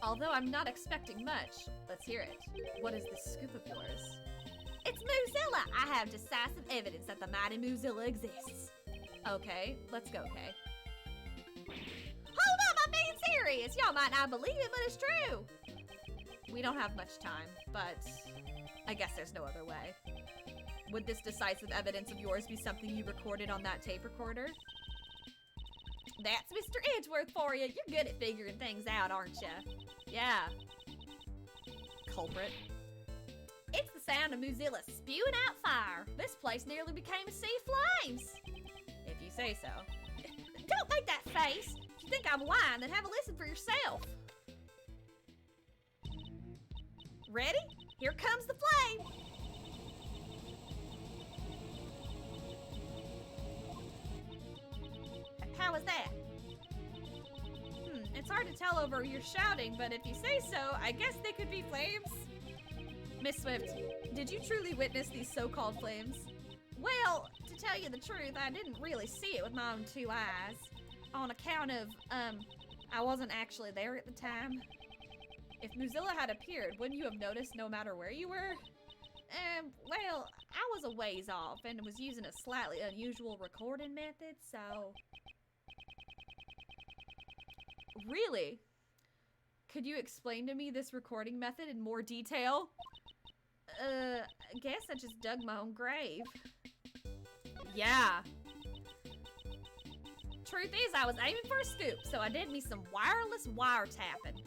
Although I'm not expecting much, let's hear it. What is this scoop of yours? It's Mozilla! I have decisive evidence that the mighty Mozilla exists. Okay, let's go, Kay. Hold up, I'm being serious! Y'all might not believe it, but it's true! We don't have much time, but I guess there's no other way. Would this decisive evidence of yours be something you recorded on that tape recorder? That's Mr. Edgeworth for you. You're good at figuring things out, aren't you? Yeah. Culprit. It's the sound of Mozilla spewing out fire. This place nearly became a sea of flames. If you say so. Don't make that face. If you think I'm lying, then have a listen for yourself. Ready? Here comes the flame. How was that? It's hard to tell over your shouting, but if you say so, I guess they could be flames. Miss Swift, did you truly witness these so-called flames? Well, to tell you the truth, I didn't really see it with my own 2 eyes. On account of, I wasn't actually there at the time. If Mozilla had appeared, wouldn't you have noticed no matter where you were? Well, I was a ways off and was using a slightly unusual recording method, so... Really? Could you explain to me this recording method in more detail? I guess I just dug my own grave. Yeah. Truth is, I was aiming for a scoop, so I did me some wireless wiretapping.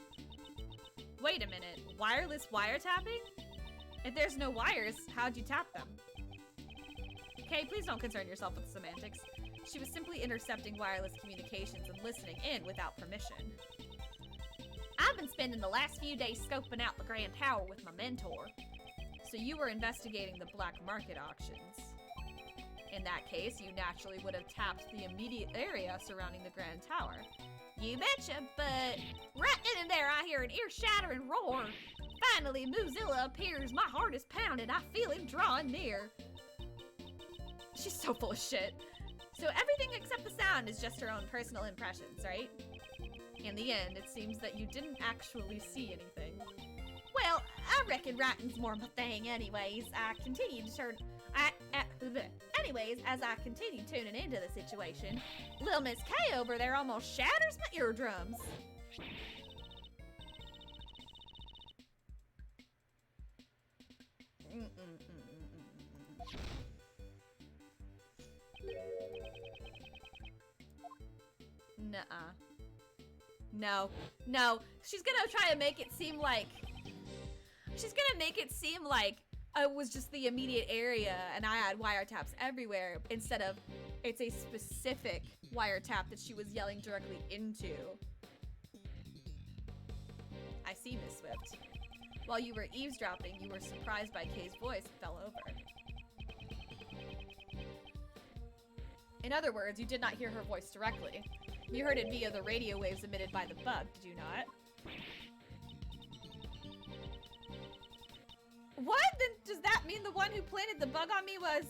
Wait a minute, wireless wiretapping? If there's no wires, how'd you tap them? Okay, please don't concern yourself with the semantics. She was simply intercepting wireless communications and listening in without permission. I've been spending the last few days scoping out the Grand Tower with my mentor. So you were investigating the black market auctions. In that case, you naturally would have tapped the immediate area surrounding the Grand Tower. You betcha, but right then and there I hear an ear-shattering roar. Finally, Moozilla appears, my heart is pounding, I feel him drawing near. She's so full of shit. So everything except the sound is just her own personal impressions, right? In the end, it seems that you didn't actually see anything. Well, I reckon writing's more my thing anyways. As I continue tuning into the situation, Lil Miss K over there almost shatters my eardrums. Nuh-uh. No. She's gonna try to make it seem like... it was just the immediate area and I had wiretaps everywhere instead of it's a specific wiretap that she was yelling directly into. I see, Miss Swift. While you were eavesdropping, you were surprised by Kay's voice and fell over. In other words, you did not hear her voice directly. You heard it via the radio waves emitted by the bug, did you not? What? Then does that mean the one who planted the bug on me was...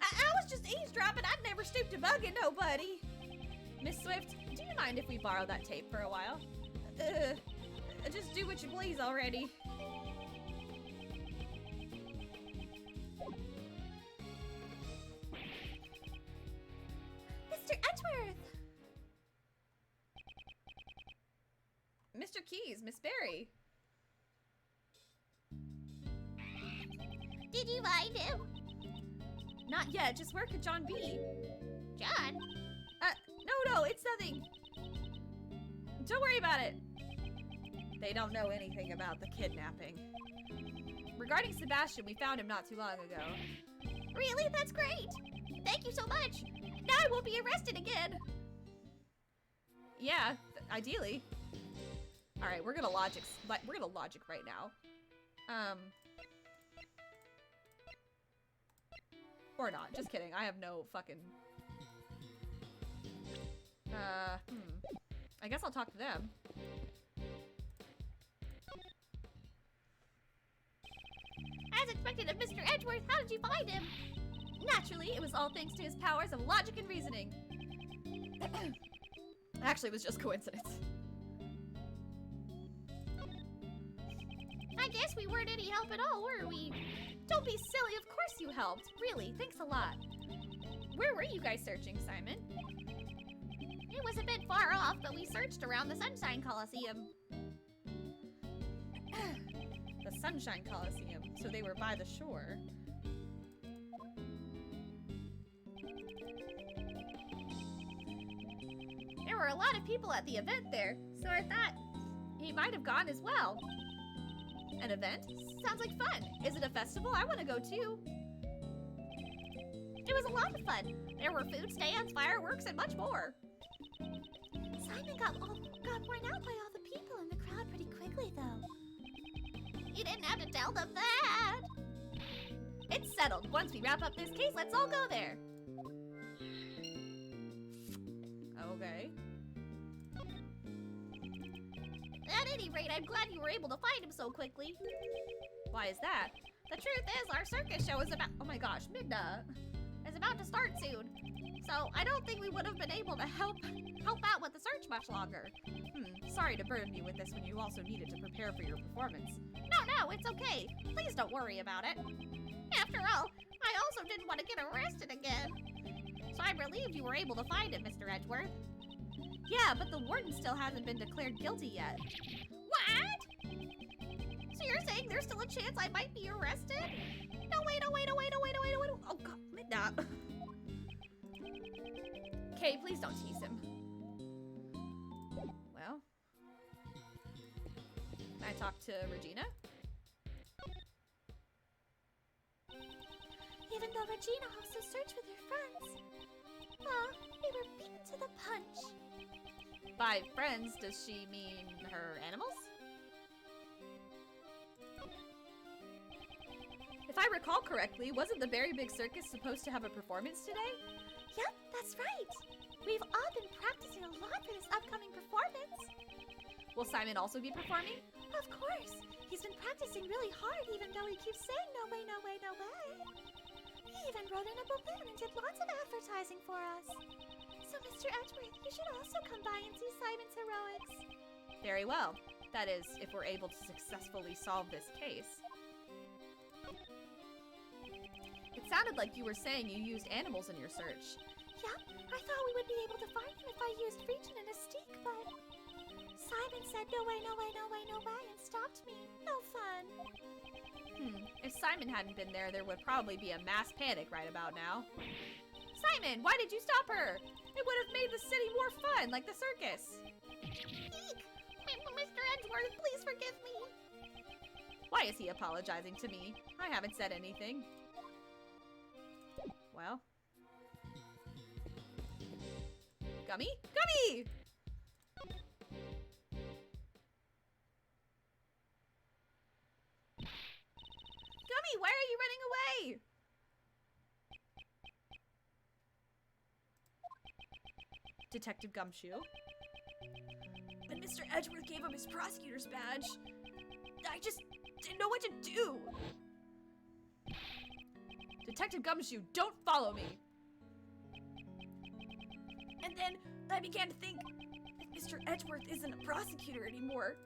I was just eavesdropping. I'd never stooped to bugging nobody. Miss Swift, do you mind if we borrow that tape for a while? Just do what you please already. Mr. Edgeworth! Mr. Keys, Miss Berry. Did you find him? Not yet, just where could John be? John? No, it's nothing. Don't worry about it. They don't know anything about the kidnapping. Regarding Sebastian, we found him not too long ago. Really? That's great! Thank you so much! Now I won't be arrested again! Yeah, ideally. Alright, we're gonna logic right now. Or not, just kidding. I have no fucking... I guess I'll talk to them. As expected of Mr. Edgeworth, how did you find him? Naturally, it was all thanks to his powers of logic and reasoning. Actually, it was just coincidence. I guess we weren't any help at all, were we? Don't be silly, of course you helped. Really, thanks a lot. Where were you guys searching, Simon? It was a bit far off, but we searched around the Sunshine Coliseum. The Sunshine Coliseum, so they were by the shore. There were a lot of people at the event there, so I thought he might have gone as well. An event? Sounds like fun. Is it a festival? I want to go too. It was a lot of fun. There were food stands, fireworks, and much more. Simon got worn out by all the people in the crowd pretty quickly, though. You didn't have to tell them that. It's settled. Once we wrap up this case, let's all go there. Okay. At any rate, I'm glad you were able to find him so quickly. Why is that? The truth is, our circus show is about— oh my gosh, Midna. is about to start soon. So I don't think we would have been able to help out with the search much longer. Sorry to burden you with this when you also needed to prepare for your performance. No, it's okay. Please don't worry about it. After all, I also didn't want to get arrested again. So I'm relieved you were able to find him, Mr. Edgeworth. Yeah, but the warden still hasn't been declared guilty yet. What? saying there's still a chance I might be arrested? No, wait. Oh, God, Midna. Kay, please don't tease him. Well, can I talk to Regina? Even though Regina also searched with her friends, we were beaten to the punch. By friends, does she mean her animals? If I recall correctly, wasn't the Very Big Circus supposed to have a performance today? Yep, that's right. We've all been practicing a lot for this upcoming performance. Will Simon also be performing? Of course. He's been practicing really hard even though he keeps saying no way. He even rode in a balloon and did lots of advertising for us. So, Mr. Edgeworth, you should also come by and see Simon's heroics. Very well. That is, if we're able to successfully solve this case. It sounded like you were saying you used animals in your search. Yep, I thought we would be able to find him if I used Regin and a stick, but Simon said no way, and stopped me. No fun. If Simon hadn't been there, there would probably be a mass panic right about now. Simon, why did you stop her? It would have made the city more fun, like the circus. Eek! Mr. Edgeworth, please forgive me. Why is he apologizing to me? I haven't said anything. Well. Gummy? Gummy! Gummy, why are you running away? Detective Gumshoe. When Mr. Edgeworth gave him his prosecutor's badge, I just didn't know what to do. Detective Gumshoe, don't follow me. And then I began to think, if Mr. Edgeworth isn't a prosecutor anymore,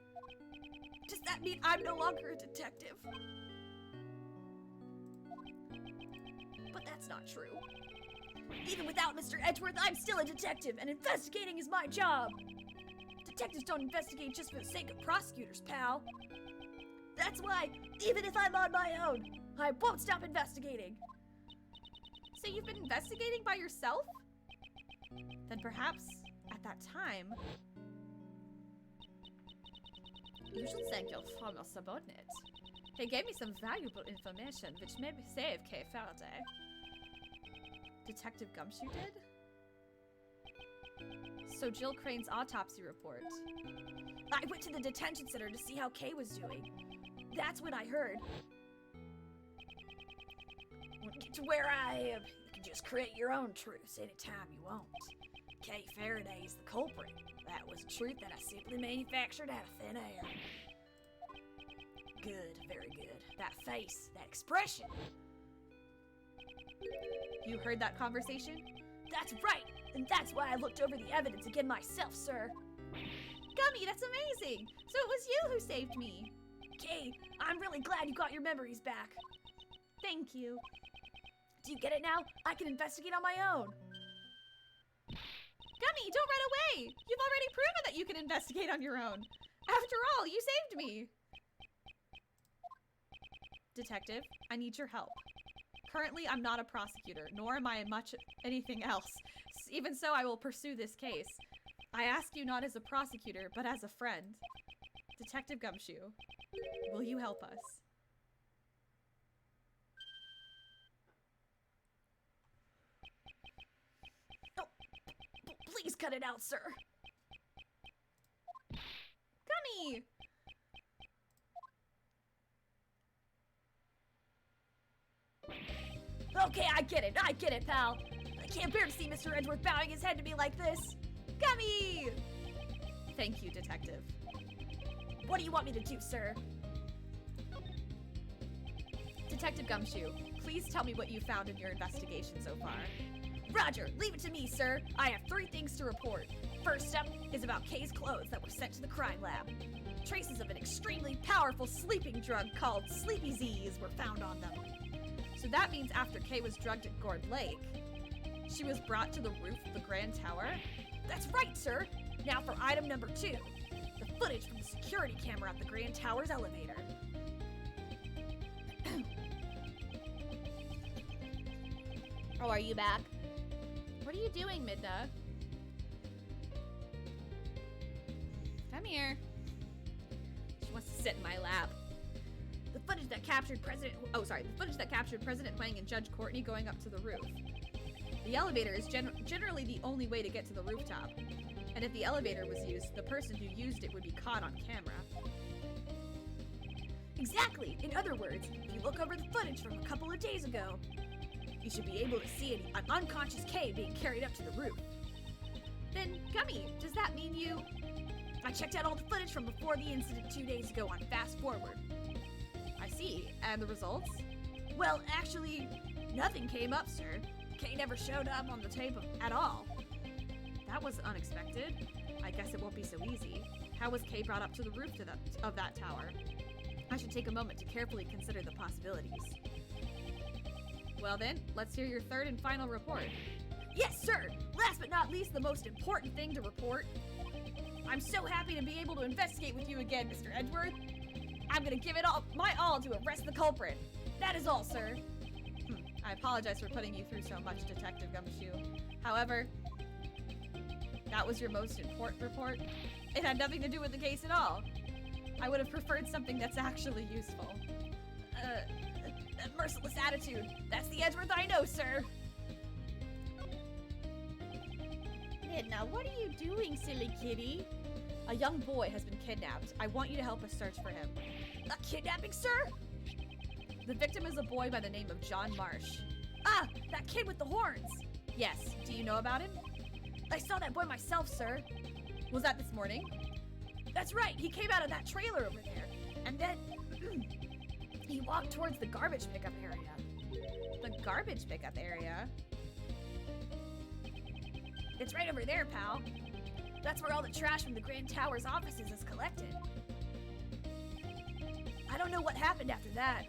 does that mean I'm no longer a detective? But that's not true. Even without Mr. Edgeworth, I'm still a detective, and investigating is my job. Detectives don't investigate just for the sake of prosecutors, pal. That's why, even if I'm on my own, I won't stop investigating. So you've been investigating by yourself? Then perhaps, at that time, you should thank your former subordinate. He gave me some valuable information which may save Kay Faraday. Detective Gumshoe did? So Jill Crane's autopsy report. I went to the detention center to see how Kay was doing. That's when I heard. When you get to where I am, you can just create your own truths anytime you want. Kay Faraday is the culprit. That was a truth that I simply manufactured out of thin air. Good, very good. That face, that expression. You heard that conversation? That's right, and that's why I looked over the evidence again myself, sir. Gummy, that's amazing! So it was you who saved me. Kay, I'm really glad you got your memories back. Thank you. Do you get it now? I can investigate on my own. Gummy, don't run away! You've already proven that you can investigate on your own. After all, you saved me. Detective, I need your help. Currently, I'm not a prosecutor, nor am I much anything else. Even so, I will pursue this case. I ask you not as a prosecutor, but as a friend. Detective Gumshoe, will you help us? Oh, please cut it out, sir. Gummy! Okay, I get it, pal. I can't bear to see Mr. Edgeworth bowing his head to me like this. Gummy! Thank you, Detective. What do you want me to do, sir? Detective Gumshoe, please tell me what you found in your investigation so far. Roger, leave it to me, sir. I have 3 things to report. First up is about Kay's clothes that were sent to the crime lab. Traces of an extremely powerful sleeping drug called Sleepy Z's were found on them. So that means after Kay was drugged at Gourd Lake, she was brought to the roof of the Grand Tower? That's right, sir! Now for item number 2, the footage from the security camera at the Grand Tower's elevator. Oh, are you back? What are you doing, Midna? Come here. She wants to sit in my lap. The footage that captured President Huang and Judge Courtney going up to the roof. The elevator is generally the only way to get to the rooftop. And if the elevator was used, the person who used it would be caught on camera. Exactly! In other words, if you look over the footage from a couple of days ago, you should be able to see an unconscious K being carried up to the roof. Then, Gummy, does that mean you... I checked out all the footage from before the incident 2 days ago on Fast Forward. I see. And the results? Well, actually, nothing came up, sir. K never showed up on the tape at all. That was unexpected. I guess it won't be so easy. How was K brought up to the roof of that tower? I should take a moment to carefully consider the possibilities. Well then, let's hear your third and final report. Yes, sir! Last but not least, the most important thing to report. I'm so happy to be able to investigate with you again, Mr. Edgeworth. I'm gonna give it all my all to arrest the culprit. That is all, sir. I apologize for putting you through so much, Detective Gumshoe. However, that was your most important report. It had nothing to do with the case at all. I would have preferred something that's actually useful. A merciless attitude. That's the Edgeworth I know, sir. Midna, what are you doing, silly kitty? A young boy has been kidnapped. I want you to help us search for him. A kidnapping, sir? The victim is a boy by the name of John Marsh. Ah, that kid with the horns. Yes, do you know about him? I saw that boy myself, sir. Was that this morning? That's right, he came out of that trailer over there. And then, he walked towards the garbage pickup area. The garbage pickup area? It's right over there, pal. That's where all the trash from the Grand Tower's offices is collected. I don't know what happened after that,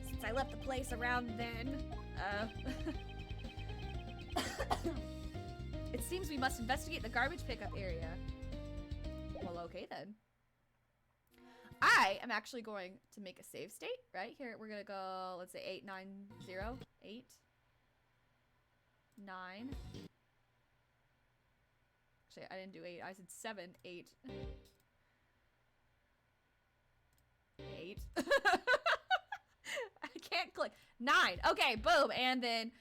since I left the place around then. It seems we must investigate the garbage pickup area. Well, okay then. I am actually going to make a save state, right? Here, we're gonna go, let's say 890, 8, 9. Actually, I didn't do 8, I said 7, 8. 8. I can't click. 9. Okay, boom. And then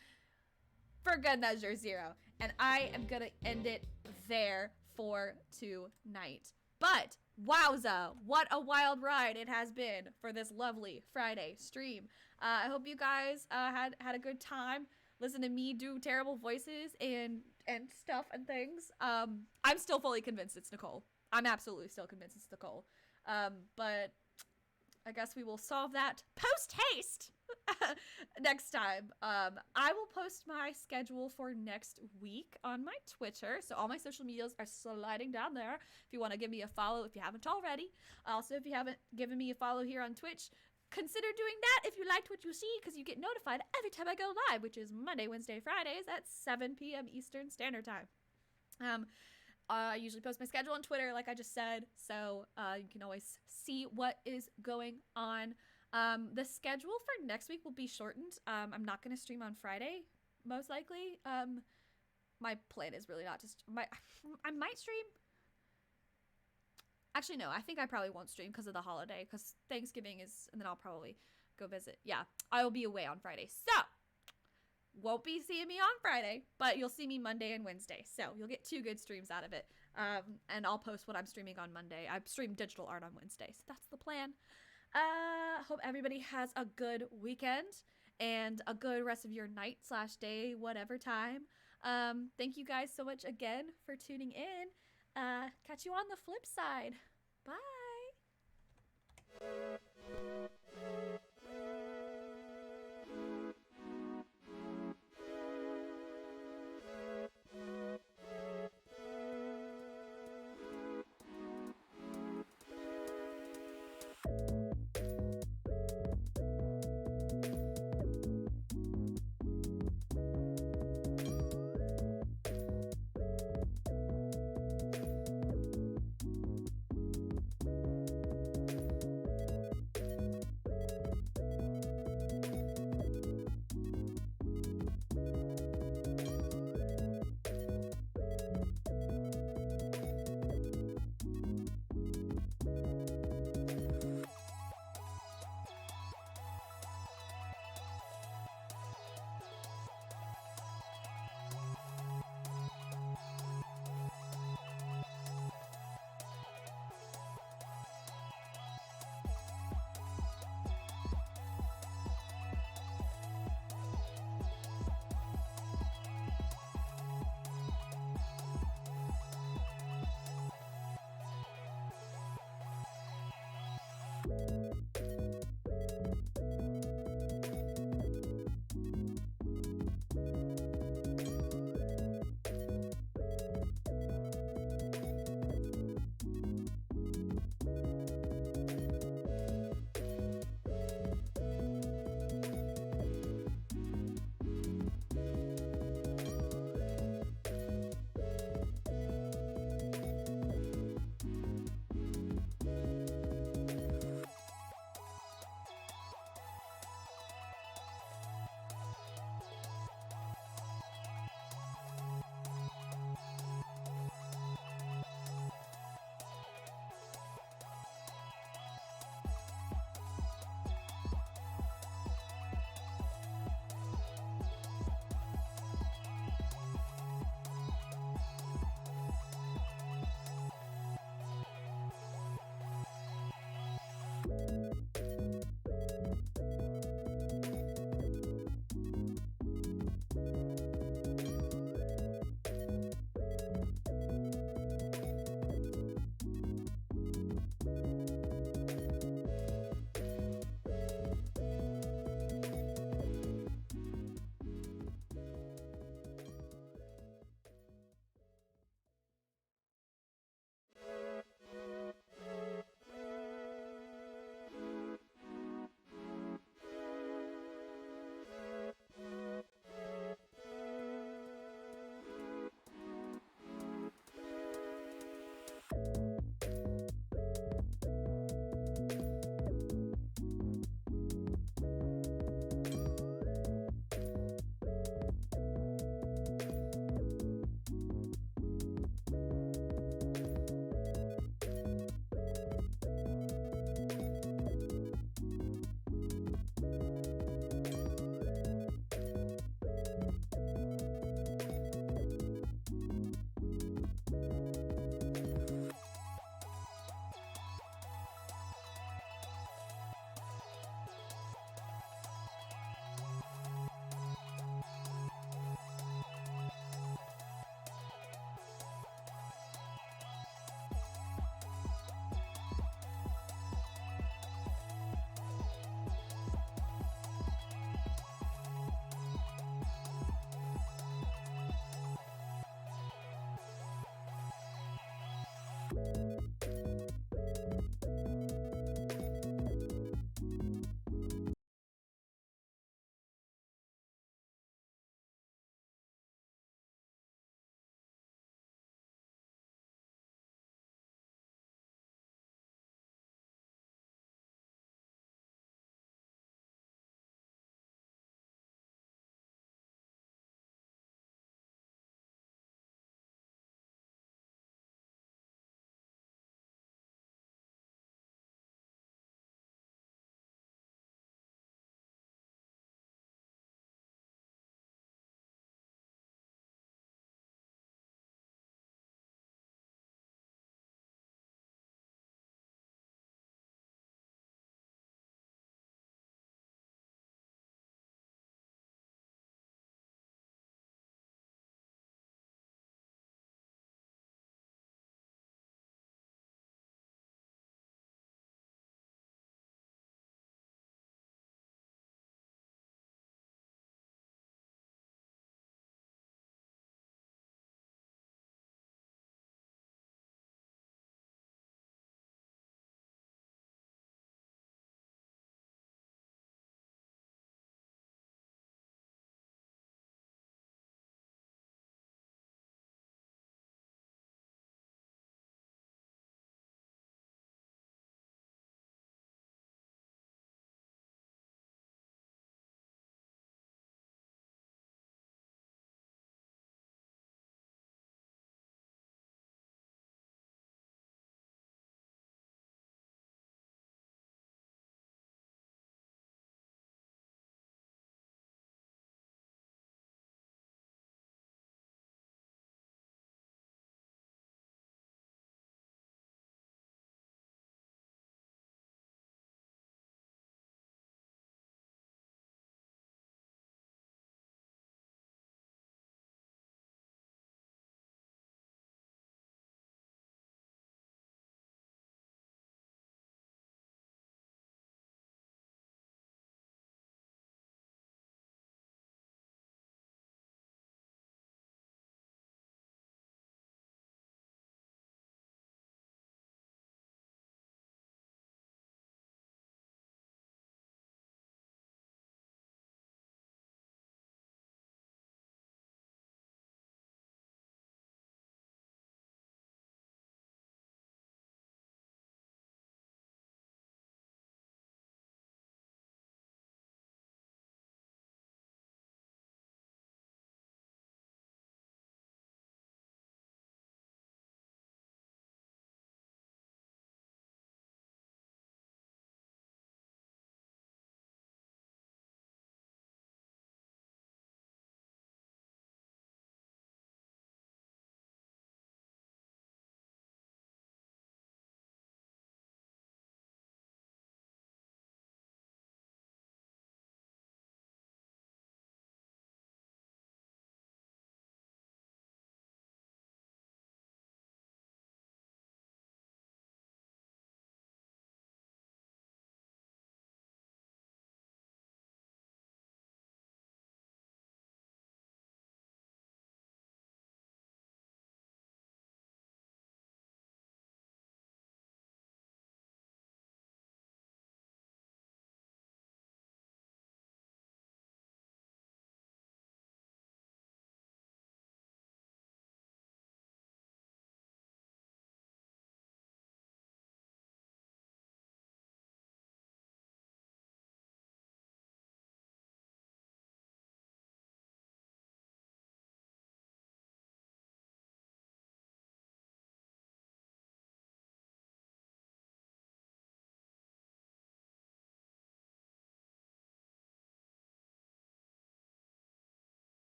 for good measure 0. And I am gonna end it there for tonight. But wowza, what a wild ride it has been for this lovely Friday stream. I hope you guys had a good time. Listen to me do terrible voices and stuff and things. I'm still fully convinced it's Nicole. I'm absolutely still convinced it's Nicole. But I guess we will solve that post-haste next time. I will post my schedule for next week on my Twitter. So all my social medias are sliding down there if you want to give me a follow if you haven't already. Also, if you haven't given me a follow here on Twitch, consider doing that if you liked what you see, because you get notified every time I go live, which is Monday, Wednesday, Fridays at 7 p.m. Eastern Standard Time. I usually post my schedule on Twitter, like I just said, so you can always see what is going on. The schedule for next week will be shortened. I'm not going to stream on Friday, most likely. My plan is really not to I might stream. Actually, no, I think I probably won't stream because of the holiday, because Thanksgiving is, and then I'll probably go visit. Yeah, I will be away on Friday, so won't be seeing me on Friday, but you'll see me Monday and Wednesday, so you'll get 2 good streams out of it. And I'll post what I'm streaming on Monday. I stream digital art on Wednesday, so that's the plan. Hope everybody has a good weekend and a good rest of your night / day, whatever time. Thank you guys so much again for tuning in. Catch you on the flip side. Bye.